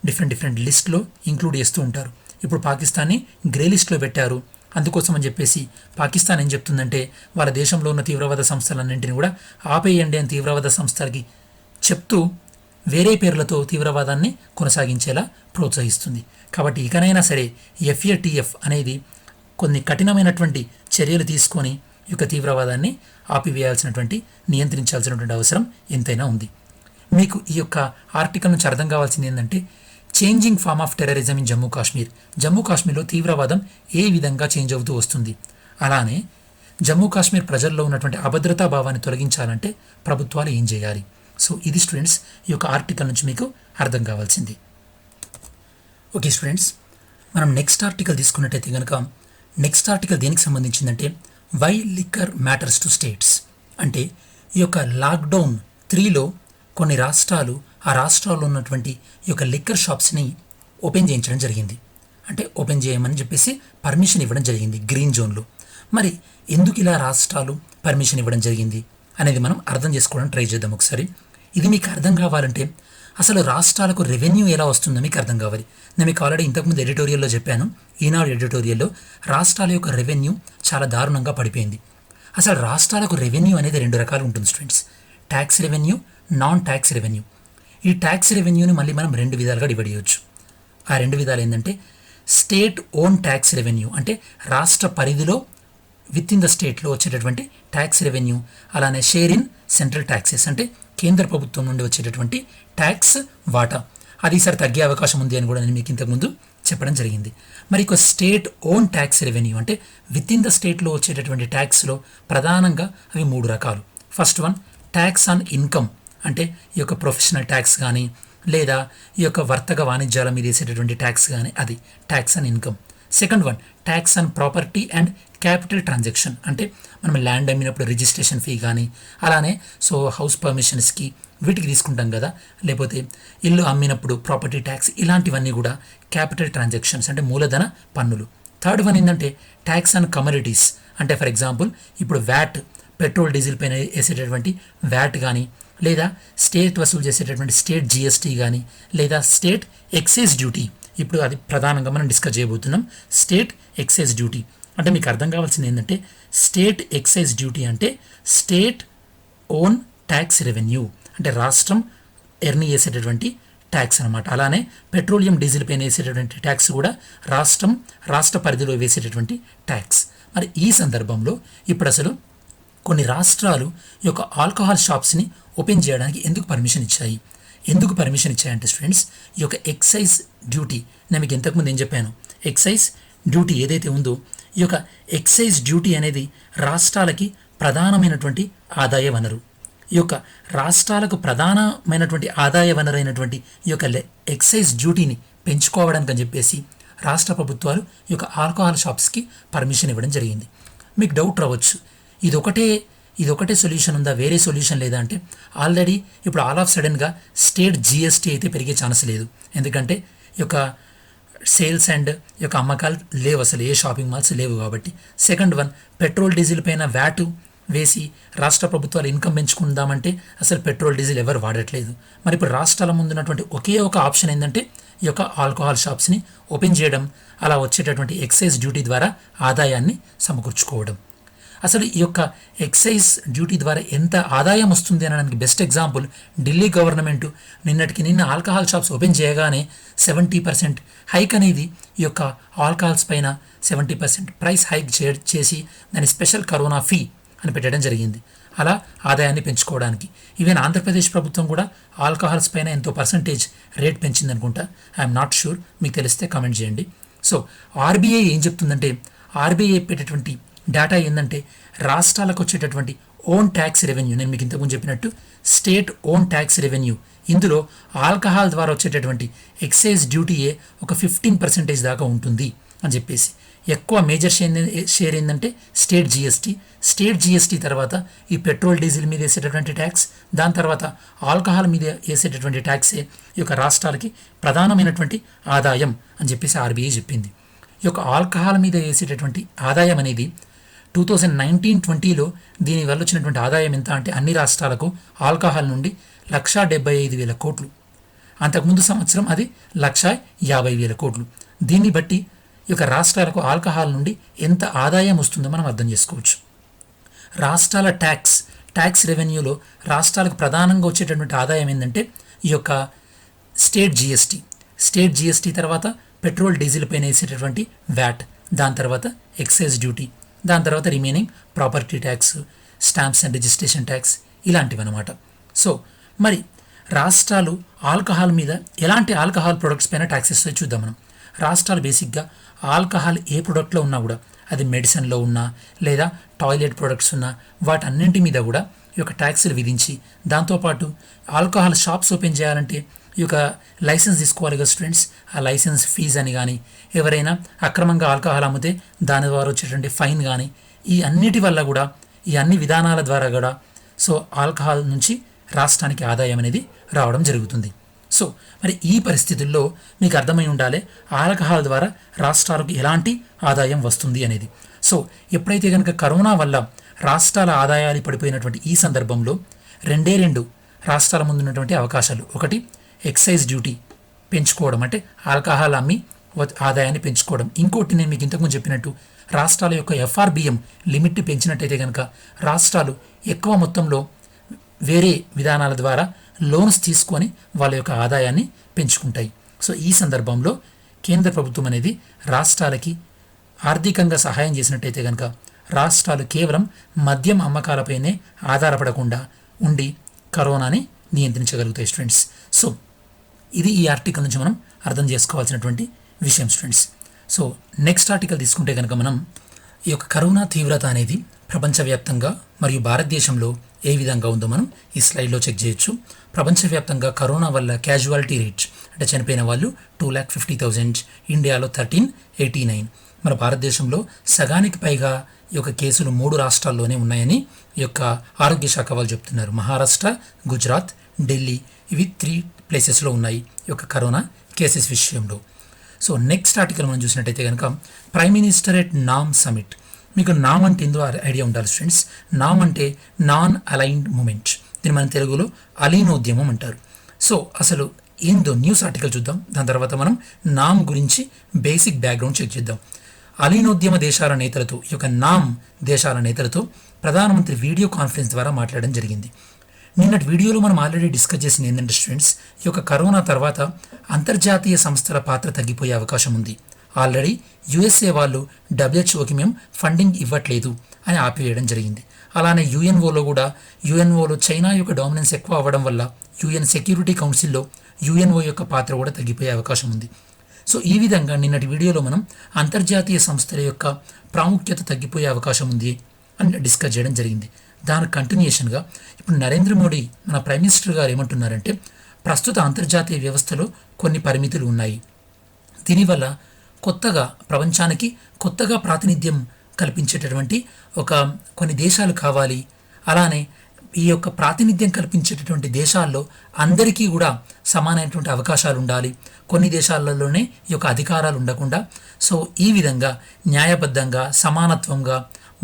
డిఫరెంట్ లిస్ట్లో ఇంక్లూడ్ చేస్తూ ఉంటారు. ఇప్పుడు పాకిస్తాన్ని గ్రే లిస్ట్లో పెట్టారు. అందుకోసం అని చెప్పేసి పాకిస్తాన్ ఏం చెప్తుందంటే వాళ్ళ దేశంలో ఉన్న తీవ్రవాద సంస్థలన్నింటినీ కూడా ఆపేయండి అని తీవ్రవాద సంస్థలకి చెప్తూ వేరే పేర్లతో తీవ్రవాదాన్ని కొనసాగించేలా ప్రోత్సహిస్తుంది. కాబట్టి ఇకనైనా సరే FATF అనేది కొన్ని కఠినమైనటువంటి చర్యలు తీసుకొని ఈ యొక్క తీవ్రవాదాన్ని నియంత్రించాల్సినటువంటి అవసరం ఎంతైనా ఉంది. మీకు ఈ యొక్క ఆర్టికల్ నుంచి అర్థం కావాల్సింది ఏంటంటే changing form of terrorism in Jammu కాశ్మీర్లో తీవ్రవాదం ఏ విధంగా చేంజ్ అవుతూ వస్తుంది. అలానే జమ్మూ కాశ్మీర్ ప్రజల్లో ఉన్నటువంటి అభద్రతా భావాన్ని తొలగించాలంటే ప్రభుత్వాలు ఏం చేయాలి. సో ఇది స్టూడెంట్స్ ఈ యొక్క ఆర్టికల్ నుంచి మీకు అర్థం కావాల్సింది. ఓకే స్టూడెంట్స్, మనం నెక్స్ట్ ఆర్టికల్ తీసుకున్నట్టయితే కనుక నెక్స్ట్ ఆర్టికల్ దేనికి సంబంధించిందంటే why liquor matters to states. అంటే ఈ యొక్క లాక్డౌన్ 3లో కొన్ని రాష్ట్రాలు ఆ రాష్ట్రాల్లో ఉన్నటువంటి ఈ యొక్క లిక్కర్ షాప్స్ని ఓపెన్ చేయించడం జరిగింది. అంటే ఓపెన్ చేయమని చెప్పేసి పర్మిషన్ ఇవ్వడం జరిగింది గ్రీన్ జోన్లో. మరి ఎందుకు ఇలా రాష్ట్రాలు పర్మిషన్ ఇవ్వడం జరిగింది అనేది మనం అర్థం చేసుకోవడానికి ట్రై చేద్దాం ఒకసారి. ఇది మీకు అర్థం కావాలంటే అసలు రాష్ట్రాలకు రెవెన్యూ ఎలా వస్తుందో మీకు అర్థం కావాలి. నేను మీకు ఆల్రెడీ ఇంతకుముందు ఎడిటోరియల్లో చెప్పాను, ఈనాడు ఎడిటోరియల్లో రాష్ట్రాల యొక్క రెవెన్యూ చాలా దారుణంగా పడిపోయింది. అసలు రాష్ట్రాలకు రెవెన్యూ అనేది రెండు రకాలు ఉంటుంది students, tax revenue, non tax revenue. ఈ ట్యాక్స్ రెవెన్యూని మళ్ళీ మనం రెండు విధాలుగా డివైడ్ చేయొచ్చు. ఆ రెండు విధాలు ఏంటంటే స్టేట్ ఓన్ ట్యాక్స్ రెవెన్యూ, అంటే రాష్ట్ర పరిధిలో విత్ ఇన్ ద స్టేట్లో వచ్చేటటువంటి ట్యాక్స్ రెవెన్యూ, అలానే షేర్ ఇన్ సెంట్రల్ ట్యాక్సెస్, అంటే కేంద్ర ప్రభుత్వం నుండి వచ్చేటటువంటి ట్యాక్స్ వాటా. అది ఈసారి తగ్గే అవకాశం ఉంది అని కూడా నేను మీకు ఇంతకుముందు చెప్పడం జరిగింది. మరి ఇక స్టేట్ ఓన్ ట్యాక్స్ రెవెన్యూ అంటే విత్ ఇన్ ద స్టేట్లో వచ్చేటటువంటి ట్యాక్స్లో ప్రధానంగా అవి మూడు రకాలు. First one tax on income, అంటే ఈ యొక్క ప్రొఫెషనల్ ట్యాక్స్ కానీ లేదా ఈ యొక్క వర్తక వాణిజ్యాల మీద వేసేటటువంటి ట్యాక్స్ కానీ, అది tax on income. Second one tax on property and capital transaction, అంటే మనం ల్యాండ్ అమ్మినప్పుడు రిజిస్ట్రేషన్ ఫీ కానీ, అలానే సో హౌస్ పర్మిషన్స్కి వీటికి తీసుకుంటాం కదా, లేకపోతే ఇల్లు అమ్మినప్పుడు ప్రాపర్టీ ట్యాక్స్, ఇలాంటివన్నీ కూడా క్యాపిటల్ ట్రాన్సాక్షన్స్ అంటే మూలధన పన్నులు. థర్డ్ వన్ ఏంటంటే ట్యాక్స్ ఆన్ కమోడిటీస్, అంటే ఫర్ ఎగ్జాంపుల్ ఇప్పుడు వ్యాట్, పెట్రోల్ డీజిల్ పైన వేసేటటువంటి వ్యాట్ కానీ, లేదా స్టేట్ వసూలు చేసేటటువంటి స్టేట్ జిఎస్టీ కానీ, లేదా స్టేట్ ఎక్సైజ్ డ్యూటీ. ఇప్పుడు అది ప్రధానంగా మనం డిస్కస్ చేయబోతున్నాం, స్టేట్ ఎక్సైజ్ డ్యూటీ. అంటే మీకు అర్థం కావాల్సింది ఏంటంటే స్టేట్ ఎక్సైజ్ డ్యూటీ అంటే స్టేట్ ఓన్ ట్యాక్స్ రెవెన్యూ, అంటే రాష్ట్రం ఎర్నీ చేసేటటువంటి ట్యాక్స్ అనమాట. అలానే పెట్రోలియం డీజిల్ పైన వేసేటటువంటి ట్యాక్స్ కూడా రాష్ట్ర పరిధిలో వేసేటటువంటి ట్యాక్స్. మరి ఈ సందర్భంలో ఇప్పుడు అసలు కొన్ని రాష్ట్రాలు ఈ యొక్క ఆల్కహాల్ షాప్స్ని ఓపెన్ చేయడానికి ఎందుకు పర్మిషన్ ఇచ్చాయంటే స్టూడెంట్స్, ఈ యొక్క ఎక్సైజ్ డ్యూటీ, నేను మీకు ఇంతకుముందు ఏం చెప్పాను, ఎక్సైజ్ డ్యూటీ ఏదైతే ఉందో ఈ యొక్క ఎక్సైజ్ డ్యూటీ అనేది రాష్ట్రాలకి ప్రధానమైనటువంటి ఆదాయ వనరు. ఈ యొక్క రాష్ట్రాలకు ప్రధానమైనటువంటి ఆదాయ వనరు అయినటువంటి ఈ యొక్క ఎక్సైజ్ డ్యూటీని పెంచుకోవడానికి అని చెప్పేసి రాష్ట్ర ప్రభుత్వాలు ఈ యొక్క ఆల్కహాల్ షాప్స్కి పర్మిషన్ ఇవ్వడం జరిగింది. మీకు డౌట్ రావచ్చు, ఇదొకటే సొల్యూషన్ ఉందా, వేరే సొల్యూషన్ లేదా అంటే, ఆల్రెడీ ఇప్పుడు ఆల్ ఆఫ్ సడన్గా స్టేట్ జిఎస్టీ అయితే పెరిగే ఛాన్స్ లేదు. ఎందుకంటే ఈ యొక్క సేల్స్ అండ్ ఈ యొక్క అమ్మకాలు లేవు, అసలు ఏ షాపింగ్ మాల్స్ లేవు కాబట్టి. సెకండ్ వన్ పెట్రోల్ డీజిల్ పైన వ్యాటు వేసి రాష్ట్ర ప్రభుత్వాలు ఇన్కమ్ పెంచుకుందామంటే అసలు పెట్రోల్ డీజిల్ ఎవరు వాడట్లేదు. మరి ఇప్పుడు రాష్ట్రాల ముందున్నటువంటి ఒకే ఒక ఆప్షన్ ఏంటంటే ఈ యొక్క ఆల్కహాల్ షాప్స్ని ఓపెన్ చేయడం, అలా వచ్చేటటువంటి ఎక్సైజ్ డ్యూటీ ద్వారా ఆదాయాన్ని సమకూర్చుకోవడం. అసలు ఈ యొక్క ఎక్సైజ్ డ్యూటీ ద్వారా ఎంత ఆదాయం వస్తుంది అనడానికి బెస్ట్ ఎగ్జాంపుల్ ఢిల్లీ గవర్నమెంట్ నిన్న ఆల్కహాల్ షాప్స్ ఓపెన్ చేయగానే 70% హైక్ అనేది ఈ యొక్క ఆల్కహాల్స్ పైన 70% ప్రైస్ హైక్ చేసి దాని స్పెషల్ కరోనా ఫీ అని పెట్టడం జరిగింది, అలా ఆదాయాన్ని పెంచుకోవడానికి. ఈవెన్ ఆంధ్రప్రదేశ్ ప్రభుత్వం కూడా ఆల్కహాల్స్ పైన ఎంతో పర్సంటేజ్ రేట్ పెంచింది అనుకుంటా, ఐఎమ్ నాట్ షూర్, మీకు తెలిస్తే కామెంట్ చేయండి. సో ఆర్బీఐ ఏం చెప్తుందంటే, ఆర్బీఐ పెట్టేటువంటి డేటా ఏంటంటే రాష్ట్రాలకు వచ్చేటటువంటి ఓన్ ట్యాక్స్ రెవెన్యూ, నేను మీకు ఇంతకుముందు చెప్పినట్టు స్టేట్ ఓన్ ట్యాక్స్ రెవెన్యూ, ఇందులో ఆల్కహాల్ ద్వారా వచ్చేటటువంటి ఎక్సైజ్ డ్యూటీయే ఒక 15% దాకా ఉంటుంది అని చెప్పేసి. ఎక్కువ మేజర్ షేర్ ఏంటంటే స్టేట్ జిఎస్టీ తర్వాత ఈ పెట్రోల్ డీజిల్ మీద వేసేటటువంటి ట్యాక్స్, దాని తర్వాత ఆల్కహాల్ మీద వేసేటటువంటి ట్యాక్సే ఈ యొక్క రాష్ట్రాలకి ప్రధానమైనటువంటి ఆదాయం అని చెప్పేసి ఆర్బీఐ చెప్పింది. ఈ యొక్క ఆల్కహాల్ మీద వేసేటటువంటి ఆదాయం అనేది 2019-20లో దీనివల్ల వచ్చినటువంటి ఆదాయం ఎంత అంటే అన్ని రాష్ట్రాలకు ఆల్కహాల్ నుండి 1,75,000 కోట్లు, అంతకుముందు సంవత్సరం అది 1,50,000 కోట్లు. దీన్ని బట్టి ఈ యొక్క రాష్ట్రాలకు ఆల్కహాల్ నుండి ఎంత ఆదాయం వస్తుందో మనం అర్థం చేసుకోవచ్చు. రాష్ట్రాల ట్యాక్స్ రెవెన్యూలో రాష్ట్రాలకు ప్రధానంగా వచ్చేటటువంటి ఆదాయం ఏంటంటే ఈ యొక్క స్టేట్ జిఎస్టీ తర్వాత పెట్రోల్ డీజిల్ పైన వేసేటటువంటి వ్యాట్, దాని తర్వాత ఎక్సైజ్ డ్యూటీ, దాని తర్వాత remaining property tax, stamps and registration tax, ఇలాంటివి అనమాట. సో మరి రాష్ట్రాలు ఆల్కహాల్ మీద ఎలాంటి ఆల్కహాల్ ప్రొడక్ట్స్ పైన ట్యాక్స్ ఇస్తాయో చూద్దాం మనం. రాష్ట్రాలు బేసిక్గా ఆల్కహాల్ ఏ ప్రొడక్ట్లో ఉన్నా కూడా, అది మెడిసిన్లో ఉన్నా లేదా టాయిలెట్ ప్రొడక్ట్స్ ఉన్నా, వాటన్నింటి మీద కూడా ఈ యొక్క ట్యాక్స్లు విధించి, దాంతోపాటు ఆల్కహాల్ షాప్స్ ఓపెన్ చేయాలంటే ఈ యొక్క లైసెన్స్ తీసుకోవాలి కదా స్టూడెంట్స్, ఆ లైసెన్స్ ఫీజు అని కానీ, ఎవరైనా అక్రమంగా ఆల్కహాల్ అమ్మితే దాని ద్వారా వచ్చేటువంటి ఫైన్ కానీ, ఈ అన్నిటి వల్ల కూడా, ఈ అన్ని విధానాల ద్వారా కూడా సో ఆల్కహాల్ నుంచి రాష్ట్రానికి ఆదాయం అనేది రావడం జరుగుతుంది. సో మరి ఈ పరిస్థితుల్లో మీకు అర్థమై ఉండాలి ఆల్కహాల్ ద్వారా రాష్ట్రాలకు ఎలాంటి ఆదాయం వస్తుంది అనేది. సో ఎప్పుడైతే కనుక కరోనా వల్ల రాష్ట్రాల ఆదాయాలు పడిపోయినటువంటి ఈ సందర్భంలో రెండు రాష్ట్రాల ముందున్నటువంటి అవకాశాలు. ఒకటి, ఎక్సైజ్ డ్యూటీ పెంచుకోవడం, అంటే ఆల్కహాల్ అమ్మి ఆదాయాన్ని పెంచుకోవడం. ఇంకోటి, నేను మీకు ఇంతకుముందు చెప్పినట్టు రాష్ట్రాల యొక్క ఎఫ్ఆర్బిఎం లిమిట్ పెంచినట్టయితే కనుక రాష్ట్రాలు ఎక్కువ మొత్తంలో వేరే విధానాల ద్వారా లోన్స్ తీసుకొని వాళ్ళ యొక్క ఆదాయాన్ని పెంచుకుంటాయి. సో ఈ సందర్భంలో కేంద్ర ప్రభుత్వం అనేది రాష్ట్రాలకి ఆర్థికంగా సహాయం చేసినట్టయితే కనుక రాష్ట్రాలు కేవలం మద్యం అమ్మకాలపైనే ఆధారపడకుండా ఉండి కరోనాని నియంత్రించగలుగుతాయి స్టూడెంట్స్. సో ఇది ఈ ఆర్టికల్ నుంచి మనం అర్థం చేసుకోవాల్సినటువంటి విషయం స్టూడెంట్స్. సో నెక్స్ట్ ఆర్టికల్ తీసుకుంటే కనుక మనం ఈ యొక్క కరోనా తీవ్రత అనేది ప్రపంచవ్యాప్తంగా మరియు భారతదేశంలో ఏ విధంగా ఉందో మనం ఈ స్లైడ్లో చెక్ చేయొచ్చు. ప్రపంచవ్యాప్తంగా కరోనా వల్ల క్యాజువాలిటీ రేట్ అంటే చనిపోయిన వాళ్ళు 2,50,000, ఇండియాలో 1,389. మన భారతదేశంలో సగానికి పైగా ఈ యొక్క కేసులు 3 రాష్ట్రాల్లోనే ఉన్నాయని ఈ యొక్క ఆరోగ్య శాఖ వాళ్ళు చెప్తున్నారు. మహారాష్ట్ర, గుజరాత్, ఢిల్లీ, ఇవి 3 ప్లేసెస్లో ఉన్నాయి ఈ యొక్క కరోనా కేసెస్ విషయంలో. సో నెక్స్ట్ ఆర్టికల్ మనం చూసినట్టయితే కనుక prime minister at NAM summit. మీకు నామ్ అంటే ఏందో ఐడియా ఉండాలి స్టూడెంట్స్. నామ్ అంటే నాన్ అలైన్డ్ మూమెంట్, దీన్ని మన తెలుగులో అలీనోద్యమం అంటారు. సో అసలు ఏందో న్యూస్ ఆర్టికల్ చూద్దాం, దాని తర్వాత మనం నామ్ గురించి బేసిక్ బ్యాక్గ్రౌండ్ చెక్ చేద్దాం. అలీనోద్యమ దేశాల నేతలతో, ఈ యొక్క నామ్ దేశాల నేతలతో ప్రధానమంత్రి వీడియో కాన్ఫరెన్స్ ద్వారా మాట్లాడడం జరిగింది. నిన్నటి వీడియోలో మనం ఆల్రెడీ డిస్కస్ చేసిన ఏంటంటే స్టూడెంట్స్, ఈ యొక్క కరోనా తర్వాత అంతర్జాతీయ సంస్థల పాత్ర తగ్గిపోయే అవకాశం ఉంది. ఆల్రెడీ యుఎస్ఏ వాళ్ళు డబ్ల్యూహెచ్ఓకి మేము ఫండింగ్ ఇవ్వట్లేదు అని ఆపివేయడం జరిగింది. అలానే యుఎన్ఓలో చైనా యొక్క డామినెన్స్ ఎక్కువ అవ్వడం వల్ల యుఎన్ సెక్యూరిటీ కౌన్సిల్లో యుఎన్ఓ యొక్క పాత్ర కూడా తగ్గిపోయే అవకాశం ఉంది. సో ఈ విధంగా నిన్నటి వీడియోలో మనం అంతర్జాతీయ సంస్థల యొక్క ప్రాముఖ్యత తగ్గిపోయే అవకాశం ఉంది అని డిస్కస్ చేయడం జరిగింది. దాని కంటిన్యూషన్గా ఇప్పుడు నరేంద్ర మోడీ మన ప్రైమ్ మినిస్టర్ గారు ఏమంటున్నారంటే, ప్రస్తుత అంతర్జాతీయ వ్యవస్థలో కొన్ని పరిమితులు ఉన్నాయి. దీనివల్ల ప్రపంచానికి కొత్తగా ప్రాతినిధ్యం కల్పించేటటువంటి కొన్ని దేశాలు కావాలి. అలానే ఈ యొక్క ప్రాతినిధ్యం కల్పించేటటువంటి దేశాల్లో అందరికీ కూడా సమానమైనటువంటి అవకాశాలు ఉండాలి. కొన్ని దేశాలలోనే ఈ యొక్క అధికారాలు ఉండకుండా, సో ఈ విధంగా న్యాయబద్ధంగా, సమానత్వంగా,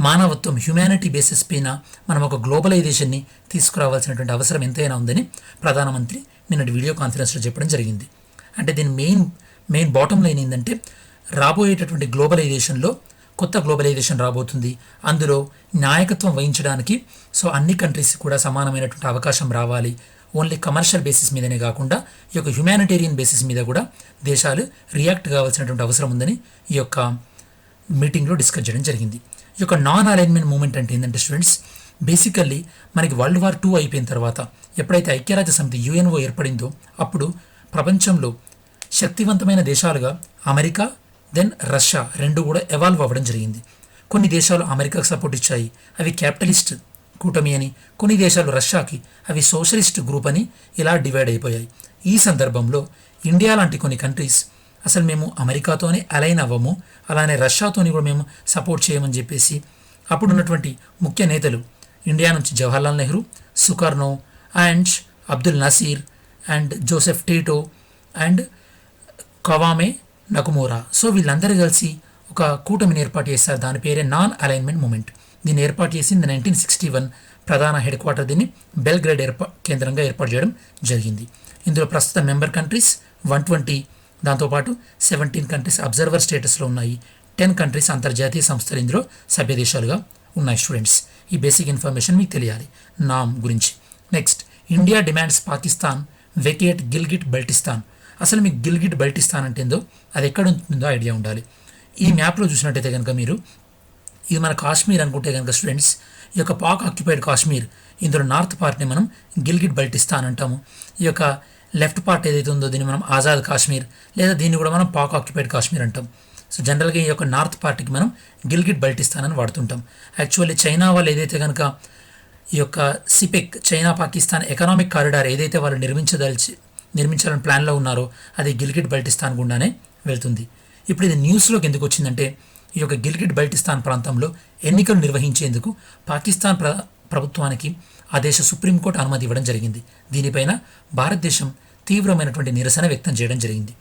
మానవత్వం, హ్యుమానిటీ బేసిస్ పైన మనం ఒక గ్లోబలైజేషన్ని తీసుకురావాల్సినటువంటి అవసరం ఎంతైనా ఉందని ప్రధానమంత్రి నిన్నటి వీడియో కాన్ఫరెన్స్లో చెప్పడం జరిగింది. అంటే దీని మెయిన్ బాటమ్ లైన్ ఏంటంటే, రాబోయేటటువంటి గ్లోబలైజేషన్లో కొత్త గ్లోబలైజేషన్ రాబోతుంది. అందులో నాయకత్వం వహించడానికి సో అన్ని కంట్రీస్ కూడా సమానమైనటువంటి అవకాశం రావాలి. ఓన్లీ కమర్షియల్ బేసిస్ మీదనే కాకుండా ఈ యొక్క హ్యుమానిటేరియన్ బేసిస్ మీద కూడా దేశాలు రియాక్ట్ కావాల్సినటువంటి అవసరం ఉందని ఈ యొక్క మీటింగ్లో డిస్కస్ చేయడం జరిగింది. ఈ యొక్క నాన్ అలైన్మెంట్ మూమెంట్ అంటే ఏంటంటే స్టూడెంట్స్, బేసికల్లీ మనకి వరల్డ్ వార్ 2 అయిపోయిన తర్వాత ఎప్పుడైతే ఐక్యరాజ్య సమితి యుఎన్ఓ ఏర్పడిందో అప్పుడు ప్రపంచంలో శక్తివంతమైన దేశాలుగా అమెరికా దెన్ రష్యా 2 కూడా ఎవాల్వ్ అవ్వడం జరిగింది. కొన్ని దేశాలు అమెరికాకు సపోర్ట్ ఇచ్చాయి, అవి క్యాపిటలిస్ట్ కూటమి అని. కొన్ని దేశాలు రష్యాకి, అవి సోషలిస్ట్ గ్రూప్ అని ఇలా డివైడ్ అయిపోయాయి. ఈ సందర్భంలో ఇండియా లాంటి కొన్ని కంట్రీస్ అసలు మేము అమెరికాతోనే అలైన్ అవ్వము, అలానే రష్యాతోని కూడా మేము సపోర్ట్ చేయమని చెప్పేసి అప్పుడు ఉన్నటువంటి ముఖ్య నేతలు ఇండియా నుంచి Jawaharlal Nehru, Sukarno and Abdul Nasser and Josip Tito and Kwame Nkrumah, so వీళ్ళందరూ కలిసి ఒక కూటమిని ఏర్పాటు చేశారు. దాని పేరే నాన్ అలైన్మెంట్ మూమెంట్. దీన్ని ఏర్పాటు చేసింది 1961. ప్రధాన హెడ్ క్వార్టర్ దీన్ని బెల్గ్రేడ్ కేంద్రంగా ఏర్పాటు చేయడం జరిగింది. ఇందులో ప్రస్తుత మెంబర్ కంట్రీస్ 120, దాంతోపాటు 17 కంట్రీస్ అబ్జర్వర్ స్టేటస్లో ఉన్నాయి. 10 కంట్రీస్ అంతర్జాతీయ సంస్థలు ఇందులో సభ్య దేశాలుగా ఉన్నాయి. స్టూడెంట్స్, ఈ బేసిక్ ఇన్ఫర్మేషన్ మీకు తెలియాలి నామ్ గురించి. Next, India demands Pakistan vacate Gilgit Baltistan. అసలు మీకు గిల్గిట్ బెల్టిస్తాన్ అంటే ఏందో, అది ఎక్కడ ఉంటుందో ఐడియా ఉండాలి. ఈ మ్యాప్లో చూసినట్టయితే కనుక మీరు, ఇది మన కాశ్మీర్ అనుకుంటే కనుక స్టూడెంట్స్, ఈ యొక్క పాక్ ఆక్యుపైడ్ కాశ్మీర్, ఇందులో నార్త్ పార్ట్ని మనం గిల్గిట్ బెల్టిస్తాన్ అంటాము. ఈ యొక్క లెఫ్ట్ పార్ట్ ఏదైతే ఉందో దీన్ని మనం ఆజాద్ కాశ్మీర్, లేదా దీన్ని కూడా మనం పాక్ ఆక్యుపైడ్ కాశ్మీర్ అంటాం. సో జనరల్గా ఈ యొక్క నార్త్ పార్ట్కి మనం గిల్గిట్ బెల్టిస్తాన్ అని వాడుతుంటాం. యాక్చువల్లీ చైనా వాళ్ళు ఏదైతే కనుక ఈ యొక్క సిపెక్, చైనా పాకిస్తాన్ ఎకనామిక్ కారిడార్ ఏదైతే వాళ్ళు నిర్మించాలని ప్లాన్లో ఉన్నారో అది గిల్గిట్ బెల్టిస్తాన్ గుండానే వెళ్తుంది. ఇప్పుడు ఇది న్యూస్లోకి ఎందుకు వచ్చిందంటే, ఈ యొక్క గిల్గిట్ బెల్టిస్తాన్ ప్రాంతంలో ఎన్నికలు నిర్వహించేందుకు పాకిస్తాన్ ప్రభుత్వానికి ఆ దేశ సుప్రీంకోర్టు అనుమతి ఇవ్వడం జరిగింది. దీనిపైన భారతదేశం తీవ్రమైనటువంటి నిరసన వ్యక్తం చేయడం జరిగింది.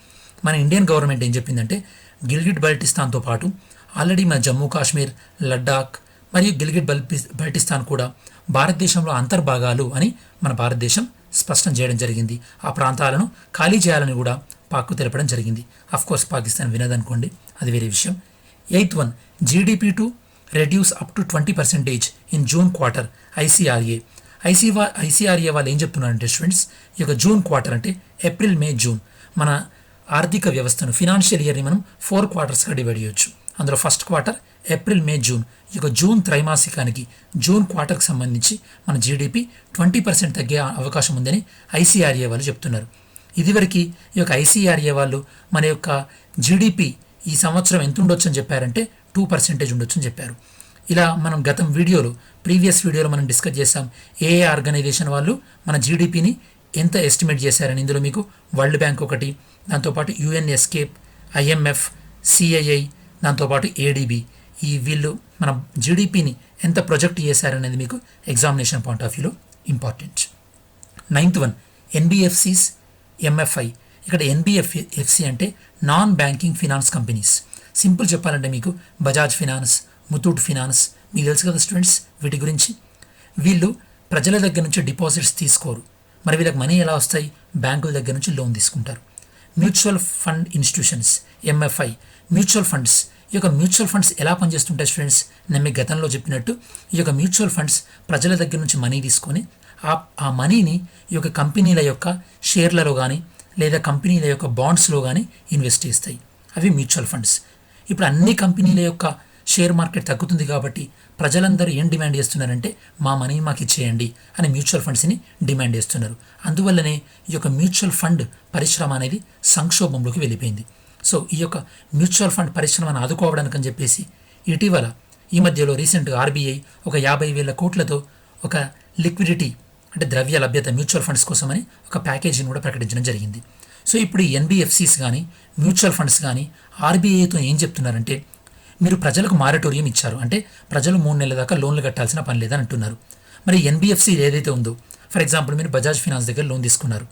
మన ఇండియన్ గవర్నమెంట్ ఏం చెప్పిందంటే గిల్గిట్ బల్టిస్తాన్తో పాటు ఆల్రెడీ మన జమ్మూ కాశ్మీర్, లడ్డాఖ్ మరియు గిల్గిట్ బల్టిస్తాన్ కూడా భారతదేశంలో అంతర్భాగాలు అని మన భారతదేశం స్పష్టం చేయడం జరిగింది. ఆ ప్రాంతాలను ఖాళీ చేయాలని కూడా పాక్కు తెలపడం జరిగింది. కోర్స్ పాకిస్తాన్ వినదనుకోండి, అది వేరే విషయం. 8th GDP to reduce up to 20% in June quarter ICRA. ICRA వాళ్ళు ఏం చెప్తున్నారంటే స్టూడెంట్స్, ఈ యొక్క జూన్ క్వార్టర్ అంటే ఏప్రిల్, మే, జూన్ మన ఆర్థిక వ్యవస్థను, ఫినాన్షియల్ ఇయర్ని మనం 4 క్వార్టర్స్గా డివైడ్ చేయొచ్చు. అందులో first quarter April, May, June. ఈ యొక్క జూన్ త్రైమాసికానికి, జూన్ క్వార్టర్కి సంబంధించి మన జీడిపి 20% తగ్గే అవకాశం ఉందని ఐసీఆర్ఏ వాళ్ళు చెప్తున్నారు. ఇదివరకు ఈ యొక్క ఐసీఆర్ఏ వాళ్ళు మన యొక్క జీడిపి ఈ సంవత్సరం ఎంత ఉండొచ్చు అని చెప్పారంటే 2% ఉండొచ్చు అని చెప్పారు. ఇలా మనం ప్రీవియస్ వీడియోలో మనం డిస్కస్ చేసాం. ఏ ఆర్గనైజేషన్ వాళ్ళు మన జీడిపిని ఎంత ఎస్టిమేట్ చేశారని. ఇందులో మీకు వరల్డ్ బ్యాంక్ ఒకటి, దాంతోపాటు యుఎన్ఎస్కేప్, ఐఎంఎఫ్, సిఐఐ, దాంతోపాటు ఏడీబీ, వీళ్ళు మన జీడిపిని ఎంత ప్రొజెక్ట్ చేశారనేది మీకు ఎగ్జామినేషన్ పాయింట్ ఆఫ్ వ్యూలో ఇంపార్టెంట్. 9th NBFCs, MFI. ఇక్కడ ఎన్బిఎఫ్సి అంటే non banking finance companies. Simple చెప్పాలంటే మీకు బజాజ్ ఫినాన్స్, ముతూట్ ఫినాన్స్, మీకు తెలుసు కదా స్టూడెంట్స్ వీటి గురించి. వీళ్ళు ప్రజల దగ్గర నుంచి డిపాజిట్స్ తీసుకోరు. మరి వీళ్ళకి మనీ ఎలా వస్తాయి? బ్యాంకుల దగ్గర నుంచి లోన్ తీసుకుంటారు. Mutual fund institutions, MFI, mutual funds. ఈ యొక్క మ్యూచువల్ ఫండ్స్ ఎలా పనిచేస్తుంటాయి స్టూడెంట్స్? నేను మీకు గతంలో చెప్పినట్టు ఈ యొక్క మ్యూచువల్ ఫండ్స్ ప్రజల దగ్గర నుంచి మనీ తీసుకొని ఆ మనీని ఈ యొక్క కంపెనీల యొక్క షేర్లలో కానీ లేదా కంపెనీల యొక్క బాండ్స్లో కానీ ఇన్వెస్ట్ చేస్తాయి. అవి మ్యూచువల్ ఫండ్స్. ఇప్పుడు అన్ని కంపెనీల యొక్క షేర్ మార్కెట్ తగ్గుతుంది కాబట్టి ప్రజలందరూ ఏం డిమాండ్ చేస్తున్నారంటే మా మనీ మాకు ఇచ్చేయండి అని మ్యూచువల్ ఫండ్స్ని డిమాండ్ చేస్తున్నారు. అందువల్లనే ఈ యొక్క మ్యూచువల్ ఫండ్ పరిశ్రమ అనేది సంక్షోభంలోకి వెళ్ళిపోయింది. సో ఈ యొక్క మ్యూచువల్ ఫండ్ పరిశ్రమను ఆదుకోవడానికని చెప్పేసి ఇటీవల ఈ మధ్యలో రీసెంట్గా ఆర్బీఐ ఒక 50,000 కోట్లతో ఒక లిక్విడిటీ అంటే ద్రవ్య లభ్యత మ్యూచువల్ ఫండ్స్ కోసమని ఒక ప్యాకేజీని కూడా ప్రకటించడం జరిగింది. సో ఇప్పుడు ఈ ఎన్బిఎఫ్సిస్ కానీ మ్యూచువల్ ఫండ్స్ కానీ ఆర్బీఐతో ఏం చెప్తున్నారంటే మీరు ప్రజలకు మారటోరియం ఇచ్చారు, అంటే ప్రజలు 3 నెలల దాకా లోన్లు కట్టాల్సిన పని లేదని అంటున్నారు. మరి ఎన్బిఎఫ్సి ఏదైతే ఉందో, ఫర్ ఎగ్జాంపుల్ మీరు బజాజ్ ఫినాన్స్ దగ్గర లోన్ తీసుకున్నారు.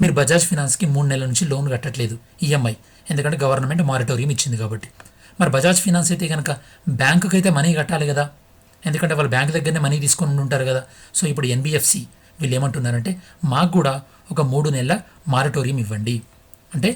మీరు బజాజ్ ఫినాన్స్కి 3 నెలల నుంచి లోన్ కట్టట్లేదు ఈఎంఐ, ఎందుకంటే గవర్నమెంట్ మారటోరియం ఇచ్చింది కాబట్టి. మరి బజాజ్ ఫినాన్స్ అయితే కనుక బ్యాంకుకి అయితే మనీ కట్టాలి కదా, ఎందుకంటే వాళ్ళు బ్యాంక్ దగ్గరనే మనీ తీసుకొని ఉంటారు కదా. సో ఇప్పుడు ఎన్బిఎఫ్సి వీళ్ళు ఏమంటున్నారంటే మాకు కూడా ఒక 3 నెలల మారటోరియం ఇవ్వండి, అంటే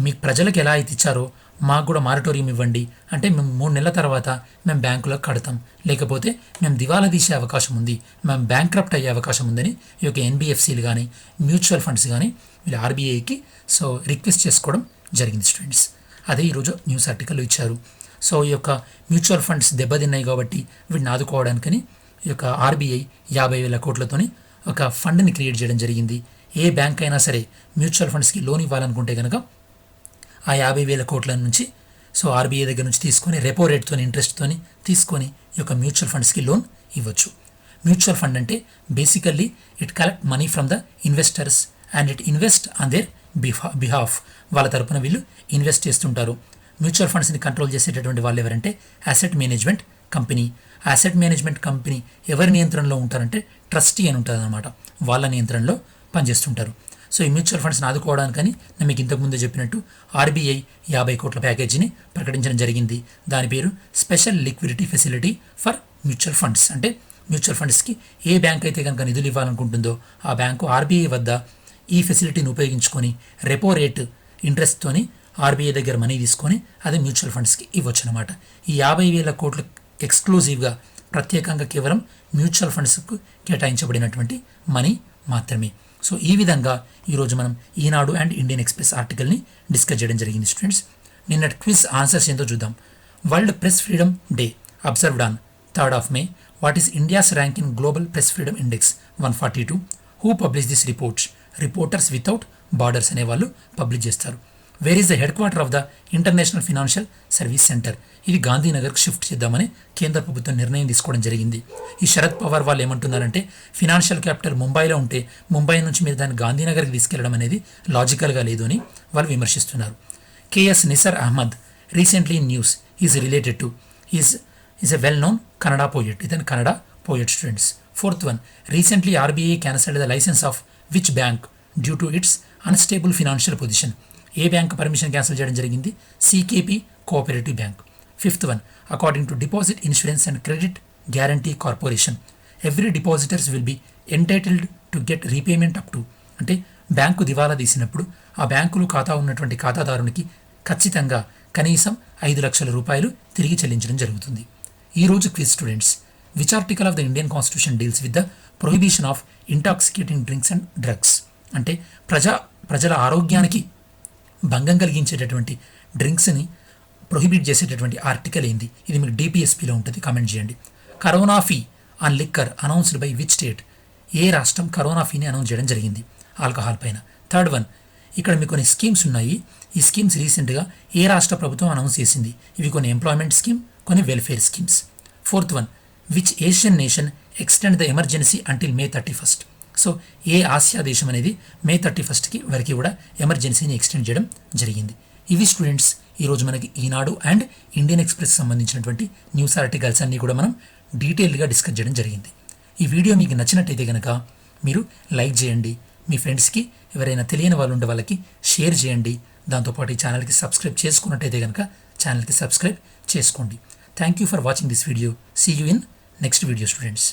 మీకు ప్రజలకు ఎలా అయితే ఇచ్చారో మాకు కూడా మారటోరియం ఇవ్వండి, అంటే మేము 3 నెలల తర్వాత మేము బ్యాంకులకు కడతాం, లేకపోతే మేము దివాలా తీసే అవకాశం ఉంది, మేము బ్యాంక్రప్ట్ అయ్యే అవకాశం ఉందని ఈ యొక్క ఎన్బిఎఫ్సీలు కానీ మ్యూచువల్ ఫండ్స్ కానీ వీళ్ళు ఆర్బీఐకి సో రిక్వెస్ట్ చేసుకోవడం జరిగింది స్టూడెంట్స్. అదే ఈరోజు న్యూస్ ఆర్టికల్లో ఇచ్చారు. సో ఈ యొక్క మ్యూచువల్ ఫండ్స్ దెబ్బతిన్నాయి కాబట్టి వీటిని ఆదుకోవడానికని ఈ యొక్క ఆర్బీఐ 50,000 కోట్లతోని ఒక ఫండ్ని క్రియేట్ చేయడం జరిగింది. ఏ బ్యాంక్ అయినా సరే మ్యూచువల్ ఫండ్స్కి లోన్ ఇవ్వాలనుకుంటే కనుక ఆ 50,000 కోట్ల నుంచి సో ఆర్బీఐ దగ్గర నుంచి తీసుకొని రెపో రేట్తో ఇంట్రెస్ట్తోని తీసుకొని ఈ యొక్క మ్యూచువల్ ఫండ్స్కి లోన్ ఇవ్వచ్చు. మ్యూచువల్ ఫండ్ అంటే basically it collect money from the investors and it invest on their behalf. వాళ్ళ తరపున వీళ్ళు ఇన్వెస్ట్ చేస్తుంటారు. మ్యూచువల్ ఫండ్స్ని కంట్రోల్ చేసేటటువంటి వాళ్ళు ఎవరంటే asset management company. Asset management company ఎవరి నియంత్రణలో ఉంటారంటే ట్రస్టీ అని ఉంటుంది అనమాట, వాళ్ళ నియంత్రణలో పనిచేస్తుంటారు. సో ఈ మ్యూచువల్ ఫండ్స్ని ఆదుకోవడానికని నేను మీకు ఇంతకుముందు చెప్పినట్టు ఆర్బీఐ 50 కోట్ల ప్యాకేజీని ప్రకటించడం జరిగింది. దాని పేరు special liquidity facility for mutual funds. అంటే మ్యూచువల్ ఫండ్స్కి ఏ బ్యాంక్ అయితే కనుక నిధులు ఇవ్వాలనుకుంటుందో ఆ బ్యాంకు ఆర్బీఐ వద్ద ఈ ఫెసిలిటీని ఉపయోగించుకొని రెపో రేట్ ఇంట్రెస్ట్తోని ఆర్బీఐ దగ్గర మనీ తీసుకొని అది మ్యూచువల్ ఫండ్స్కి ఇవ్వచ్చు అనమాట. ఈ 50,000 కోట్లు ఎక్స్క్లూజివ్గా ప్రత్యేకంగా కేవలం మ్యూచువల్ ఫండ్స్కు కేటాయించబడినటువంటి మనీ మాత్రమే. సో ఈ విధంగా ఈరోజు మనం ఈనాడు అండ్ ఇండియన్ ఎక్స్ప్రెస్ ఆర్టికల్ని డిస్కస్ చేయడం జరిగింది స్టూడెంట్స్. నిన్న క్విజ్ ఆన్సర్స్ ఏంటో చూద్దాం. World press freedom day observed on 3rd May. What is India's rank in global press freedom index 142? Who publish this reports? Reporters without borders అనే వాళ్ళు publish చేస్తారు. Where is the head quarter of the international financial service centre? ఇది గాంధీనగర్కి shift చేద్దామని కేంద్ర ప్రభుత్వం నిర్ణయం తీసుకోవడం జరిగింది. ఈ శరద్ పవార్ వాళ్ళు ఏమంటున్నారంటే ఫినాన్షియల్ క్యాపిటల్ ముంబైలో ఉంటే ముంబై నుంచి మీరు దాన్ని గాంధీనగర్కి తీసుకెళ్లడం అనేది లాజికల్గా లేదు అని వాళ్ళు విమర్శిస్తున్నారు. KS Nisar Ahmed recently in news is related to is a well known Kannada poet. ఇతను Kannada poet students. 4th recently RBI cancelled the licence of which bank due to its unstable financial position. ఏ బ్యాంక్ పర్మిషన్ క్యాన్సిల్ చేయడం జరిగింది? CKP cooperative bank. Fifth one, according to deposit insurance and credit guarantee corporation, every depositors will be entitled to get repayment up to, అంటే bank దివాలా తీసినప్పుడు ఆ బ్యాంకులో ఖాతా ఉన్నటువంటి ఖాతాదారునికి ఖచ్చితంగా కనీసం 5 లక్షల రూపాయలు తిరిగి చెల్లించడం జరుగుతుంది. ఈరోజు quiz students, which article of the Indian constitution deals with the prohibition of intoxicating drinks and drugs, అంటే ప్రజల ఆరోగ్యానికి భంగం కలిగించేటటువంటి డ్రింక్స్ని ప్రొహిబిట్ చేసేటటువంటి ఆర్టికల్ ఏంది? ఇది మీకు డిపిఎస్పిలో ఉంటుంది, కామెంట్ చేయండి. Corona fee on liquor announced by which state, ఏ రాష్ట్రం కరోనా ఫీని అనౌన్స్ చేయడం జరిగింది ఆల్కహాల్ పైన? థర్డ్ వన్, ఇక్కడ మీకు కొన్ని స్కీమ్స్ ఉన్నాయి. ఈ స్కీమ్స్ రీసెంట్గా ఏ రాష్ట్ర ప్రభుత్వం అనౌన్స్ చేసింది? ఇవి కొన్ని ఎంప్లాయ్మెంట్ స్కీమ్, కొన్ని welfare schemes. Fourth one, which Asian nation extend the emergency until May 31st. So A Asia దేశం అనేది May 31st వరకు కూడా ఎమర్జెన్సీని ఎక్స్టెండ్ చేయడం జరిగింది. ఇవి స్టూడెంట్స్ ఈరోజు మనకి ఈనాడు అండ్ ఇండియన్ ఎక్స్ప్రెస్ సంబంధించినటువంటి న్యూస్ ఆర్టికల్స్ అన్నీ కూడా మనం డీటెయిల్గా డిస్కస్ చేయడం జరిగింది. ఈ వీడియో మీకు నచ్చినట్టయితే కనుక మీరు లైక్ చేయండి, మీ ఫ్రెండ్స్కి ఎవరైనా తెలియని వాళ్ళు ఉండే వాళ్ళకి షేర్ చేయండి. దాంతోపాటు ఈ ఛానల్కి సబ్స్క్రైబ్ చేసుకున్నట్టయితే కనుక ఛానల్కి సబ్స్క్రైబ్ చేసుకోండి. Thank you for watching this video. See you in next video students.